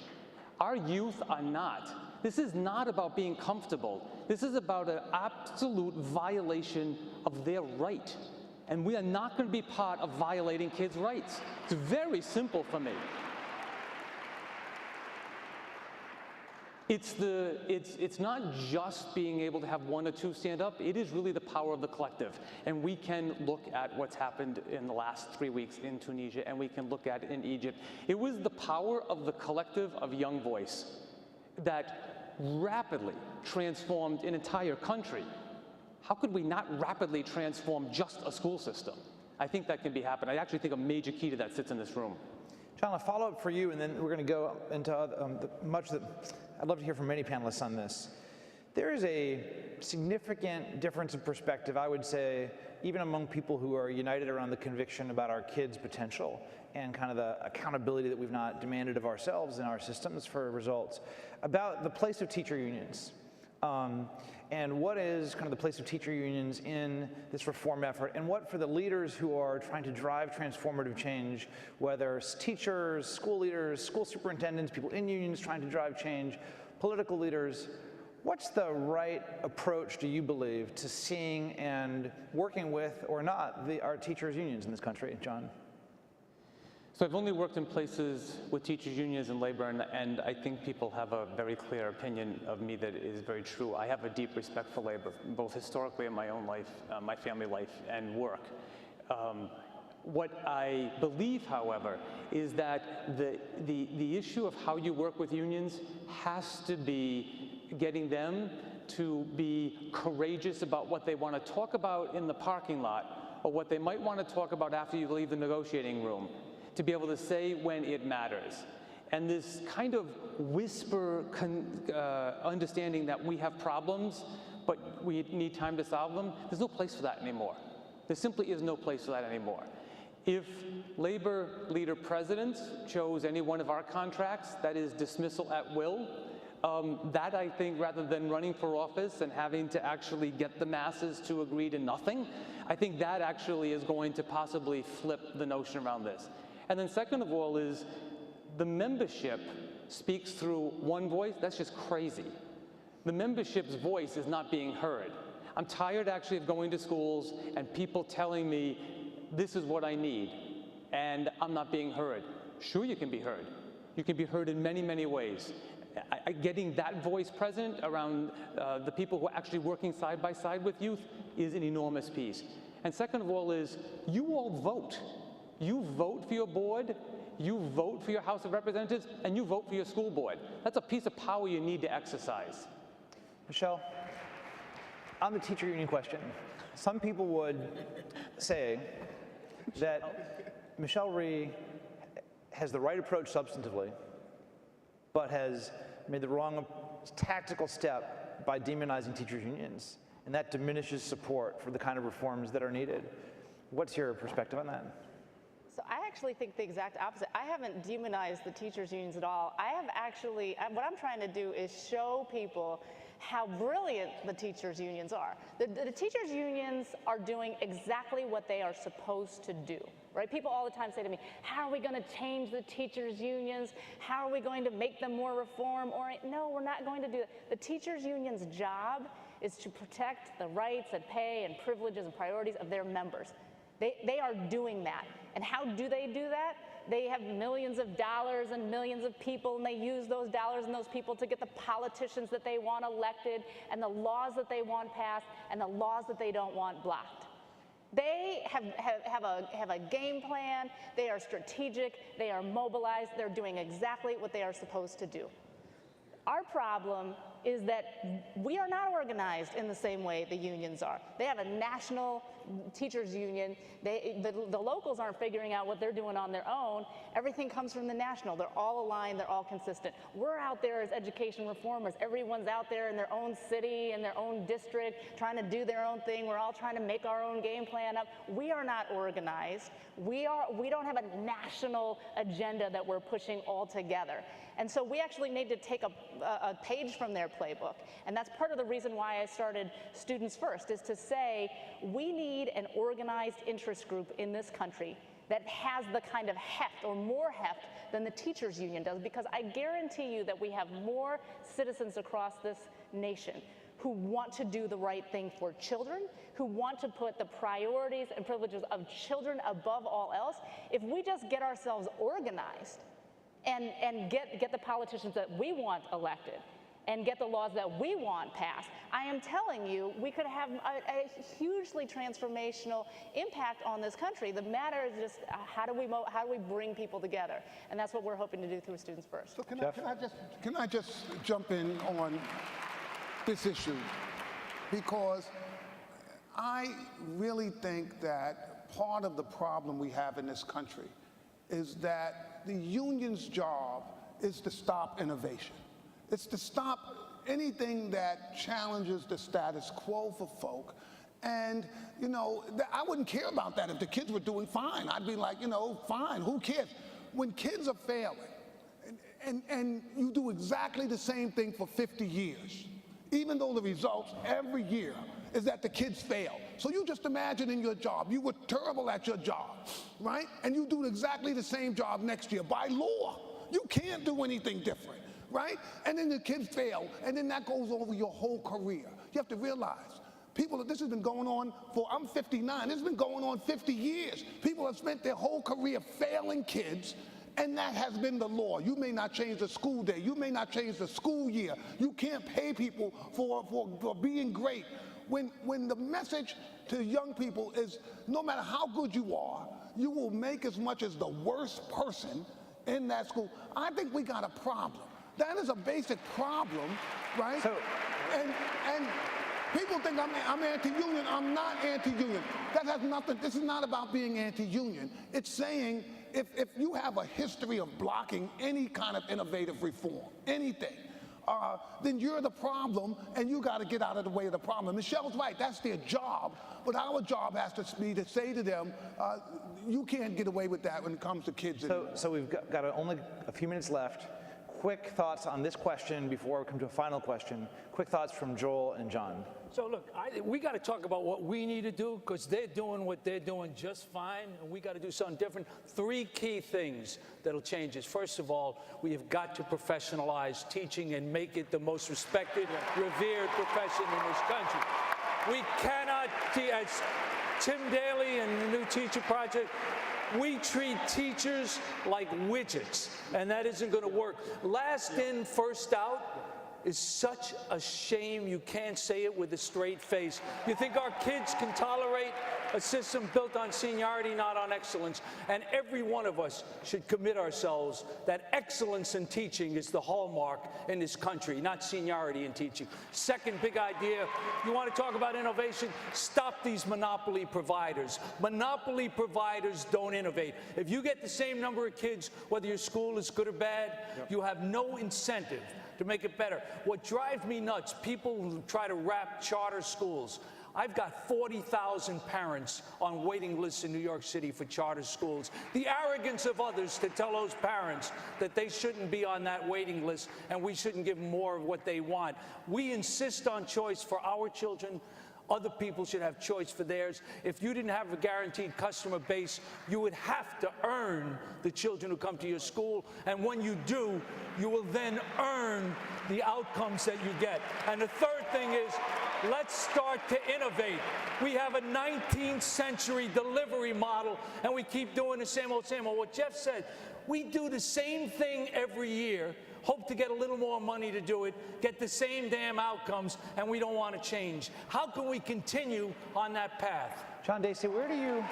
Our youth are not. This is not about being comfortable. This is about an absolute violation of their right. And we are not going to be part of violating kids' rights. It's very simple for me. It's not just being able to have one or two stand up. It is really the power of the collective. And we can look at what's happened in the last 3 weeks in Tunisia, and we can look at it in Egypt. It was the power of the collective of Young Voice that rapidly transformed an entire country. How could we not rapidly transform just a school system? I think that can be happening. I actually think a major key to that sits in this room. John, a follow-up for you, and then we're going to go into much that I'd love to hear from many panelists on this. There is a significant difference in perspective, I would say, even among people who are united around the conviction about our kids' potential and kind of the accountability that we've not demanded of ourselves and our systems for results, about the place of teacher unions. And what is kind of the place of teacher unions in this reform effort, and what for the leaders who are trying to drive transformative change, whether it's teachers, school leaders, school superintendents, people in unions trying to drive change, political leaders, what's the right approach, do you believe, to seeing and working with, or not, our teachers' unions in this country, John? So I've only worked in places with teachers' unions and labor, and I think people have a very clear opinion of me that is very true. I have a deep respect for labor, both historically in my own life, my family life, and work. What I believe, however, is that the issue of how you work with unions has to be getting them to be courageous about what they want to talk about in the parking lot, or what they might want to talk about after you leave the negotiating room, to be able to say when it matters. And this kind of whisper understanding that we have problems, but we need time to solve them, there's no place for that anymore. There simply is no place for that anymore. If labor leader presidents chose any one of our contracts, that is dismissal at will, that I think, rather than running for office and having to actually get the masses to agree to nothing, I think that actually is going to possibly flip the notion around this. And then second of all is the membership speaks through one voice. That's just crazy. The membership's voice is not being heard. I'm tired actually of going to schools and people telling me this is what I need, and I'm not being heard. Sure, you can be heard. You can be heard in many, many ways. Getting that voice present around the people who are actually working side by side with youth is an enormous piece. And second of all is you all vote. You vote for your board, you vote for your House of Representatives, and you vote for your school board. That's a piece of power you need to exercise. Michelle, on the teacher union question, some people would say that Michelle Rhee has the right approach substantively, but has made the wrong tactical step by demonizing teachers' unions, and that diminishes support for the kind of reforms that are needed. What's your perspective on that? So I actually think the exact opposite. I haven't demonized the teachers' unions at all. I have actually, what I'm trying to do is show people how brilliant the teachers' unions are. The teachers' unions are doing exactly what they are supposed to do, right? People all the time say to me, how are we going to change the teachers' unions? How are we going to make them more reform-oriented? No, we're not going to do that. The teachers' union's job is to protect the rights and pay and privileges and priorities of their members. They are doing that. And how do they do that? They have millions of dollars and millions of people, and they use those dollars and those people to get the politicians that they want elected and the laws that they want passed and the laws that they don't want blocked. They have a game plan. They are strategic. They are mobilized. They're doing exactly what they are supposed to do. Our problem is that we are not organized in the same way the unions are. They have a national teachers union. The locals aren't figuring out what they're doing on their own. Everything comes from the national. They're all aligned. They're all consistent. We're out there as education reformers. Everyone's out there in their own city, in their own district, trying to do their own thing. We're all trying to make our own game plan up. We are not organized. We don't have a national agenda that we're pushing all together. And so we actually need to take a page from their playbook. And that's part of the reason why I started Students First, is to say we need an organized interest group in this country that has the kind of heft or more heft than the teachers union does, because I guarantee you that we have more citizens across this nation who want to do the right thing for children, who want to put the priorities and privileges of children above all else. If we just get ourselves organized and get the politicians that we want elected and get the laws that we want passed, I am telling you, we could have a hugely transformational impact on this country. The matter is just how do we bring people together? And that's what we're hoping to do through Students First. So can I just jump in on this issue? Because I really think that part of the problem we have in this country is that the union's job is to stop innovation. It's to stop anything that challenges the status quo for folk. And, you know, I wouldn't care about that if the kids were doing fine. I'd be like, you know, fine, who cares? When kids are failing, and you do exactly the same thing for 50 years, even though the results every year is that the kids fail. So you just imagine in your job, you were terrible at your job, right? And you do exactly the same job next year by law. You can't do anything different, right? And then the kids fail, and then that goes over your whole career. You have to realize, people, this has been going on for, I'm 59, this has been going on 50 years. People have spent their whole career failing kids, and that has been the law. You may not change the school day. You may not change the school year. You can't pay people for being great. When the message to young people is no matter how good you are, you will make as much as the worst person in that school, I think we got a problem. That is a basic problem, right? So, and people think I'm anti-union. I'm not anti-union. That has nothing, this is not about being anti-union. It's saying if you have a history of blocking any kind of innovative reform, anything, then you're the problem, and you got to get out of the way of the problem. Michelle's right, that's their job, but our job has to be to say to them, you can't get away with that when it comes to kids anymore. So we've got only a few minutes left. Quick thoughts on this question before we come to a final question. Quick thoughts from Joel and John. So look, we got to talk about what we need to do, because they're doing what they're doing just fine, and we got to do something different. 3 key things that'll change this. First of all, we have got to professionalize teaching and make it the most respected, revered profession in this country. We cannot, as Tim Daly and the New Teacher Project, we treat teachers like widgets, and that isn't going to work. Last in, first out is such a shame. You can't say it with a straight face. You think our kids can tolerate a system built on seniority, not on excellence. And every one of us should commit ourselves that excellence in teaching is the hallmark in this country, not seniority in teaching. Second big idea, you want to talk about innovation? Stop these monopoly providers. Monopoly providers don't innovate. If you get the same number of kids, whether your school is good or bad, you have no incentive to make it better. What drives me nuts, people who try to wrap charter schools. I've got 40,000 parents on waiting lists in New York City for charter schools. The arrogance of others to tell those parents that they shouldn't be on that waiting list and we shouldn't give them more of what they want. We insist on choice for our children. Other people should have choice for theirs. If you didn't have a guaranteed customer base, you would have to earn the children who come to your school. And when you do, you will then earn the outcomes that you get. And the third thing is, let's start to innovate. We have a 19th century delivery model, and we keep doing the same old, same old. What Jeff said, we do the same thing every year, hope to get a little more money to do it, get the same damn outcomes, and we don't want to change. How can we continue on that path? John Dacey, where do you...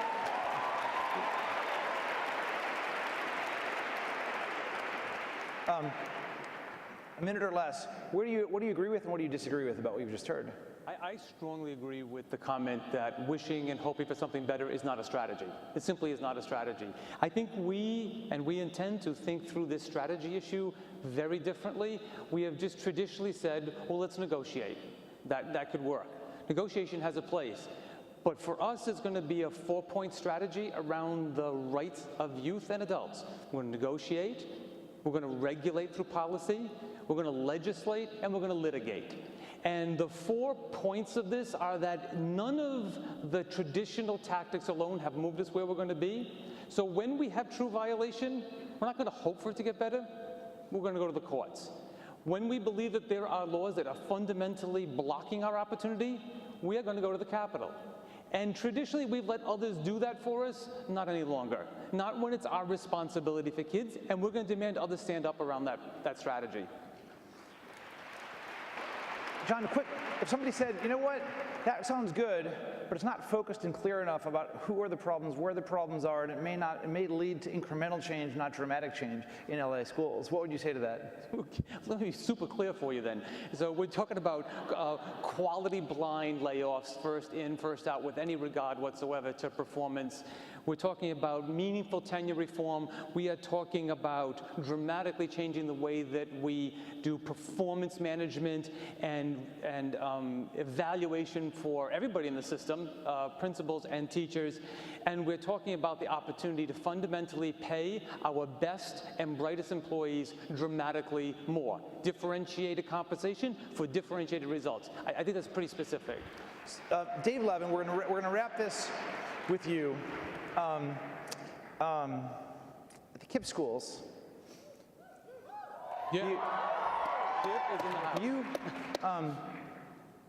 a minute or less, what do you agree with and what do you disagree with about what you've just heard? I strongly agree with the comment that wishing and hoping for something better is not a strategy. It simply is not a strategy. I think we intend to think through this strategy issue very differently. We have just traditionally said, well, let's negotiate. That could work. Negotiation has a place. But for us, it's going to be a 4-point strategy around the rights of youth and adults. We're going to negotiate, we're going to regulate through policy, we're going to legislate, and we're going to litigate. And the 4 points of this are that none of the traditional tactics alone have moved us where we're going to be. So when we have true violation, we're not going to hope for it to get better. We're going to go to the courts. When we believe that there are laws that are fundamentally blocking our opportunity, we are going to go to the Capitol. And traditionally, we've let others do that for us, not any longer. Not when it's our responsibility for kids, and we're going to demand others stand up around that strategy. John, quick, if somebody said, you know what, that sounds good, but it's not focused and clear enough about who are the problems, where the problems are, and it may lead to incremental change, not dramatic change in LA schools. What would you say to that? Let me be super clear for you then. So we're talking about quality blind layoffs, first in, first out, with any regard whatsoever to performance. We're talking about meaningful tenure reform. We are talking about dramatically changing the way that we do performance management and evaluation for everybody in the system, principals and teachers. And we're talking about the opportunity to fundamentally pay our best and brightest employees dramatically more. Differentiated compensation for differentiated results. I think that's pretty specific. Dave Levin, we're going to wrap this with you. At the KIPP schools, you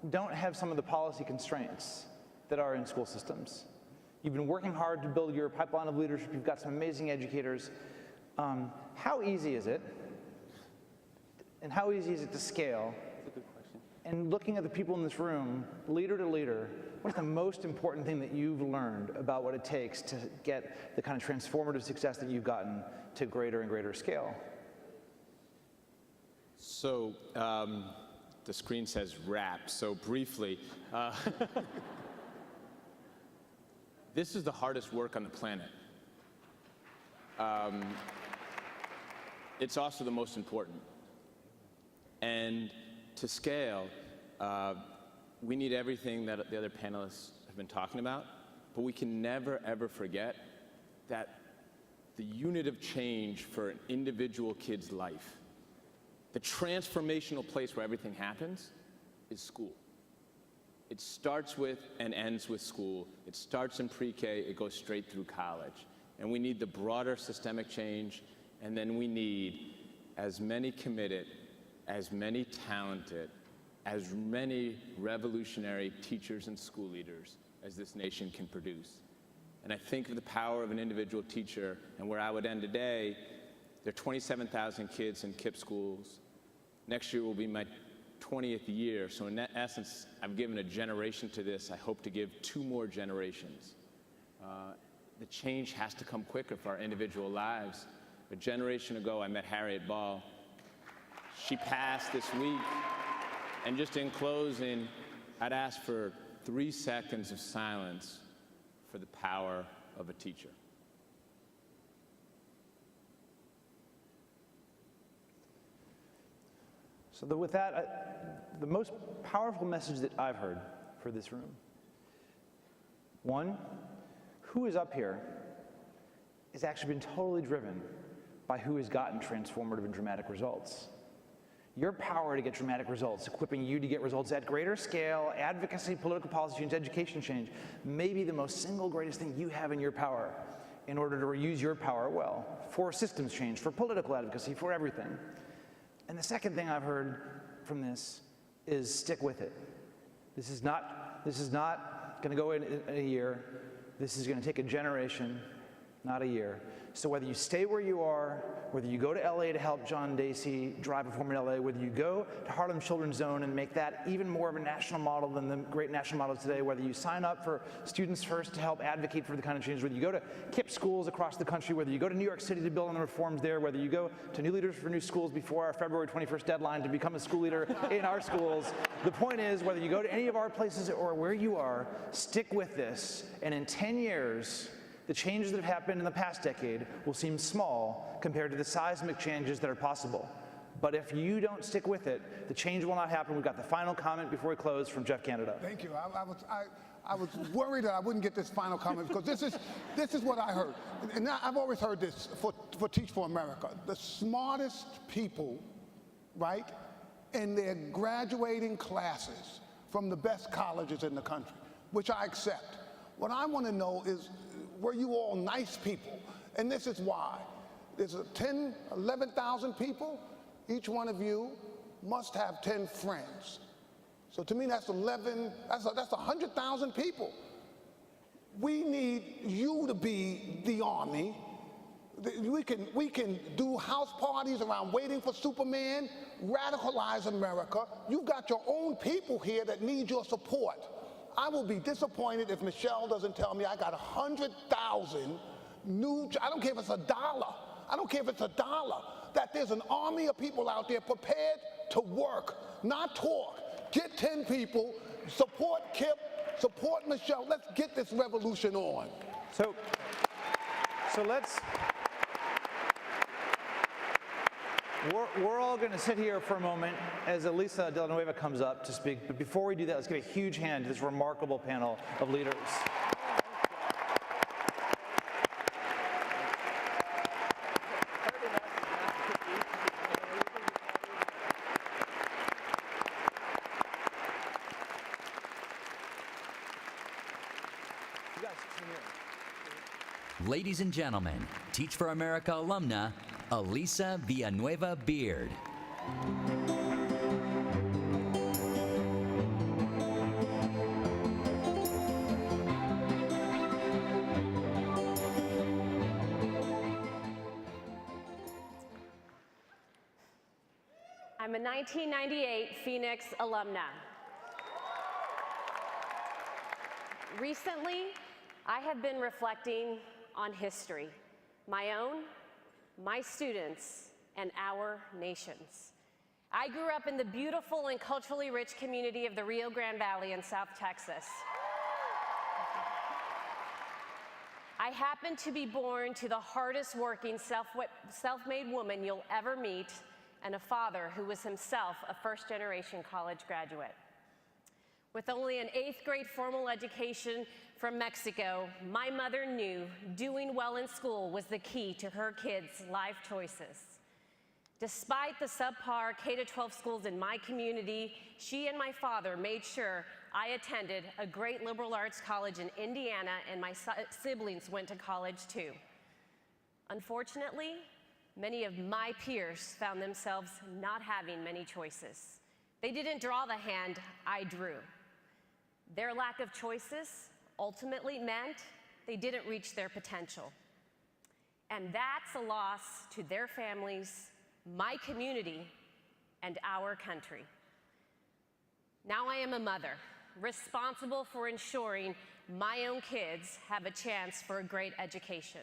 don't have some of the policy constraints that are in school systems. You've been working hard to build your pipeline of leadership. You've got some amazing educators. How easy is it? And how easy is it to scale? That's a good question. And looking at the people in this room, leader to leader, what's the most important thing that you've learned about what it takes to get the kind of transformative success that you've gotten to greater and greater scale? So the screen says wrap, so briefly. This is the hardest work on the planet. It's also the most important. And to scale, we need everything that the other panelists have been talking about, but we can never, ever forget that the unit of change for an individual kid's life, the transformational place where everything happens, is school. It starts with and ends with school. It starts in pre-K, it goes straight through college. And we need the broader systemic change, and then we need as many committed, as many talented, as many revolutionary teachers and school leaders as this nation can produce. And I think of the power of an individual teacher, and where I would end today, there are 27,000 kids in KIPP schools. Next year will be my 20th year, so in essence, I've given a generation to this. I hope to give 2 more generations. The change has to come quicker for our individual lives. A generation ago, I met Harriet Ball. She passed this week. And just in closing, I'd ask for 3 seconds of silence for the power of a teacher. So with that, the most powerful message that I've heard for this room, one, who is up here has actually been totally driven by who has gotten transformative and dramatic results. Your power to get dramatic results, equipping you to get results at greater scale, advocacy, political policy change, education change, may be the most single greatest thing you have in your power in order to use your power well for systems change, for political advocacy, for everything. And the second thing I've heard from this is stick with it. This is not going to go in a year. This is going to take a generation, not a year. So whether you stay where you are, whether you go to LA to help John Dacey drive reform in LA, whether you go to Harlem Children's Zone and make that even more of a national model than the great national models today, whether you sign up for Students First to help advocate for the kind of change, whether you go to KIPP schools across the country, whether you go to New York City to build on the reforms there, whether you go to New Leaders for New Schools before our February 21st deadline to become a school leader in our schools. The point is, whether you go to any of our places or where you are, stick with this, and in 10 years, the changes that have happened in the past decade will seem small compared to the seismic changes that are possible. But if you don't stick with it, the change will not happen. We've got the final comment before we close from Jeff Canada. Thank you. I was worried that I wouldn't get this final comment because this is what I heard. And I've always heard this for Teach for America. The smartest people, right, in their graduating classes from the best colleges in the country, which I accept. What I want to know is, were you all nice people? And this is why. There's 10, 11,000 people. Each one of you must have 10 friends. So to me, that's 100,000 people. We need you to be the army. We can do house parties around waiting for Superman, radicalize America. You've got your own people here that need your support. I will be disappointed if Michelle doesn't tell me I got 100,000 new, I don't care if it's $1, I don't care if it's $1, that there's an army of people out there prepared to work, not talk. Get 10 people, support Kip, support Michelle, let's get this revolution on. So let's, we're all going to sit here for a moment as Elisa De La Nueva comes up to speak. But before we do that, let's give a huge hand to this remarkable panel of leaders. Ladies and gentlemen, Teach for America alumna, Elisa Villanueva Beard. I'm a 1998 Phoenix alumna. Recently, I have been reflecting on history, my own, my students, and our nation's. I grew up in the beautiful and culturally rich community of the Rio Grande Valley in South Texas. I happened to be born to the hardest working self-made woman you'll ever meet, and a father who was himself a first-generation college graduate. With only an 8th grade formal education from Mexico, my mother knew doing well in school was the key to her kids' life choices. Despite the subpar K-12 schools in my community, she and my father made sure I attended a great liberal arts college in Indiana, and my siblings went to college too. Unfortunately, many of my peers found themselves not having many choices. They didn't draw the hand I drew. Their lack of choices ultimately meant they didn't reach their potential. And that's a loss to their families, my community, and our country. Now I am a mother, responsible for ensuring my own kids have a chance for a great education.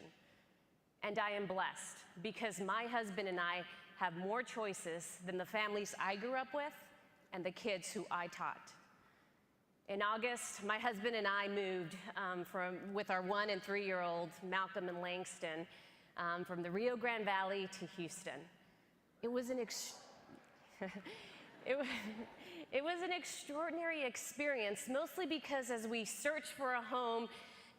And I am blessed because my husband and I have more choices than the families I grew up with and the kids who I taught. In August, my husband and I moved with our 1- and 3-year-olds, Malcolm and Langston, from the Rio Grande Valley to Houston. It was an It was an extraordinary experience, mostly because as we searched for a home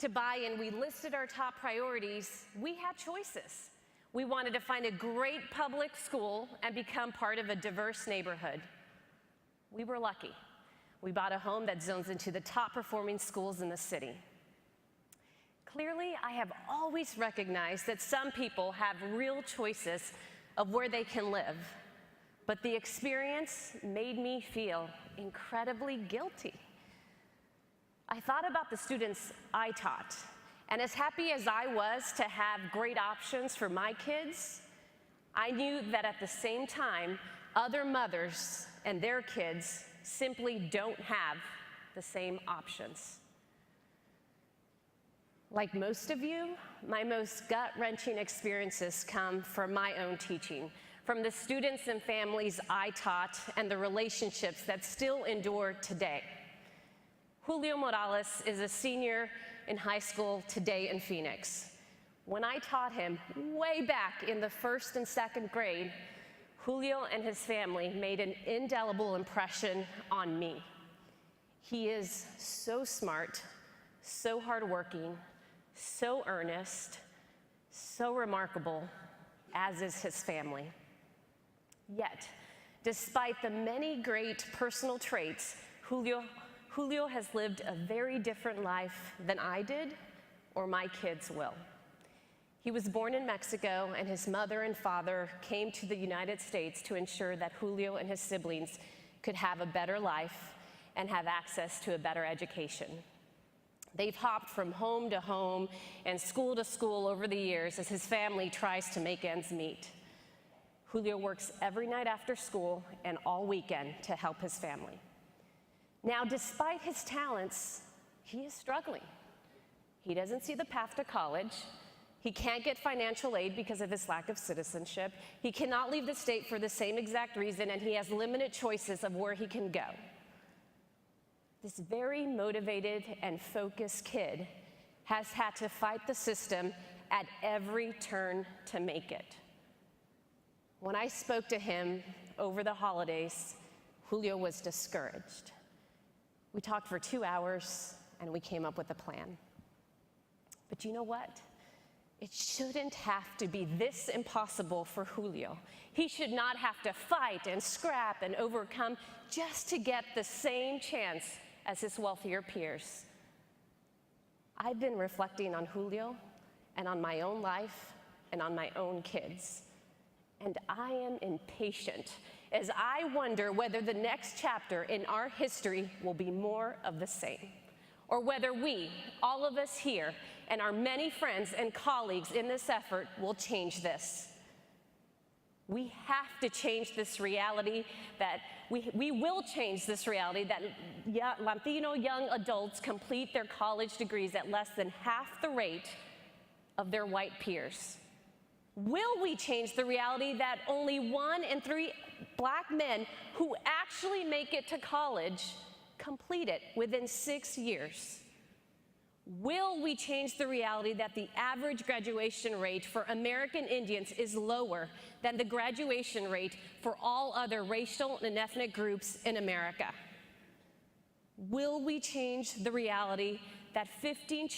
to buy and we listed our top priorities, we had choices. We wanted to find a great public school and become part of a diverse neighborhood. We were lucky. We bought a home that zones into the top performing schools in the city. Clearly, I have always recognized that some people have real choices of where they can live. But the experience made me feel incredibly guilty. I thought about the students I taught, and as happy as I was to have great options for my kids, I knew that at the same time, other mothers and their kids simply don't have the same options. Like most of you, my most gut-wrenching experiences come from my own teaching, from the students and families I taught and the relationships that still endure today. Julio Morales is a senior in high school today in Phoenix. When I taught him way back in the 1st and 2nd grade, Julio and his family made an indelible impression on me. He is so smart, so hardworking, so earnest, so remarkable, as is his family. Yet, despite the many great personal traits, Julio has lived a very different life than I did or my kids will. He was born in Mexico, and his mother and father came to the United States to ensure that Julio and his siblings could have a better life and have access to a better education. They've hopped from home to home and school to school over the years as his family tries to make ends meet. Julio works every night after school and all weekend to help his family. Now, despite his talents, he is struggling. He doesn't see the path to college. He can't get financial aid because of his lack of citizenship. He cannot leave the state for the same exact reason, and he has limited choices of where he can go. This very motivated and focused kid has had to fight the system at every turn to make it. When I spoke to him over the holidays, Julio was discouraged. We talked for 2 hours, and we came up with a plan. But you know what? It shouldn't have to be this impossible for Julio. He should not have to fight and scrap and overcome just to get the same chance as his wealthier peers. I've been reflecting on Julio and on my own life and on my own kids. And I am impatient as I wonder whether the next chapter in our history will be more of the same, or whether we, all of us here, and our many friends and colleagues in this effort will change this. We have to change this reality that we will change this reality that Latino young adults complete their college degrees at less than half the rate of their white peers. Will we change the reality that only 1 in 3 Black men who actually make it to college complete it within 6 years? Will we change the reality that the average graduation rate for American Indians is lower than the graduation rate for all other racial and ethnic groups in America? Will we change the reality that 15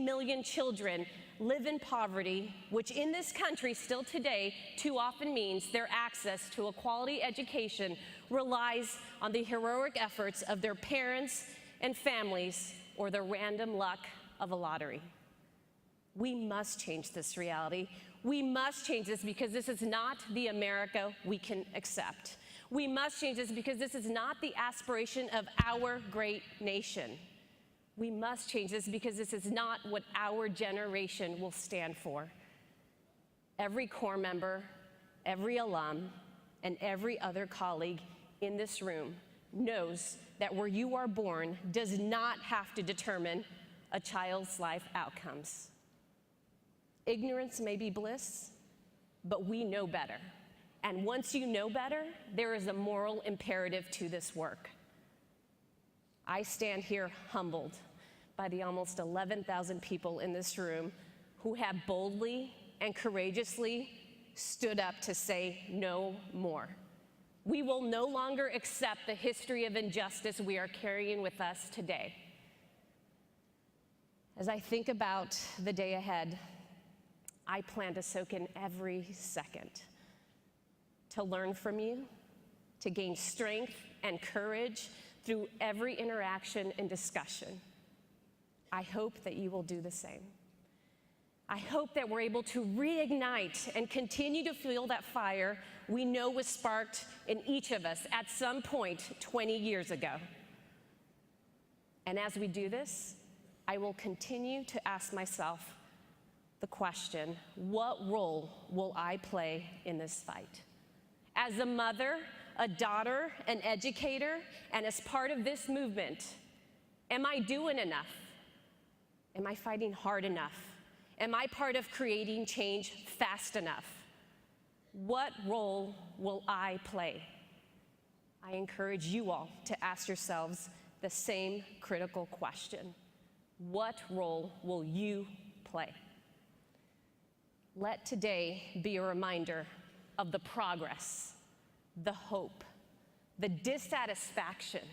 million children live in poverty, which in this country still today too often means their access to a quality education relies on the heroic efforts of their parents and families or the random luck of a lottery? We must change this reality. We must change this because this is not the America we can accept. We must change this because this is not the aspiration of our great nation. We must change this because this is not what our generation will stand for. Every corps member, every alum, and every other colleague in this room knows that where you are born does not have to determine a child's life outcomes. Ignorance may be bliss, but we know better. And once you know better, there is a moral imperative to this work. I stand here humbled by the almost 11,000 people in this room who have boldly and courageously stood up to say no more. We will no longer accept the history of injustice we are carrying with us today. As I think about the day ahead, I plan to soak in every second, to learn from you, to gain strength and courage through every interaction and discussion. I hope that you will do the same. I hope that we're able to reignite and continue to fuel that fire we know was sparked in each of us at some point 20 years ago. And as we do this, I will continue to ask myself the question, what role will I play in this fight? As a mother, a daughter, an educator, and as part of this movement, am I doing enough? Am I fighting hard enough? Am I part of creating change fast enough? What role will I play? I encourage you all to ask yourselves the same critical question. What role will you play? Let today be a reminder of the progress, the hope, the dissatisfaction,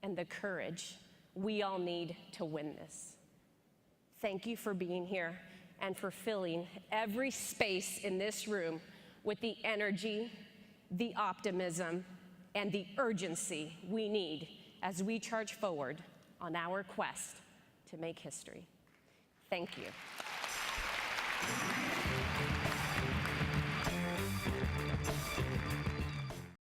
and the courage we all need to win this. Thank you for being here and for filling every space in this room with the energy, the optimism, and the urgency we need as we charge forward on our quest to make history. Thank you.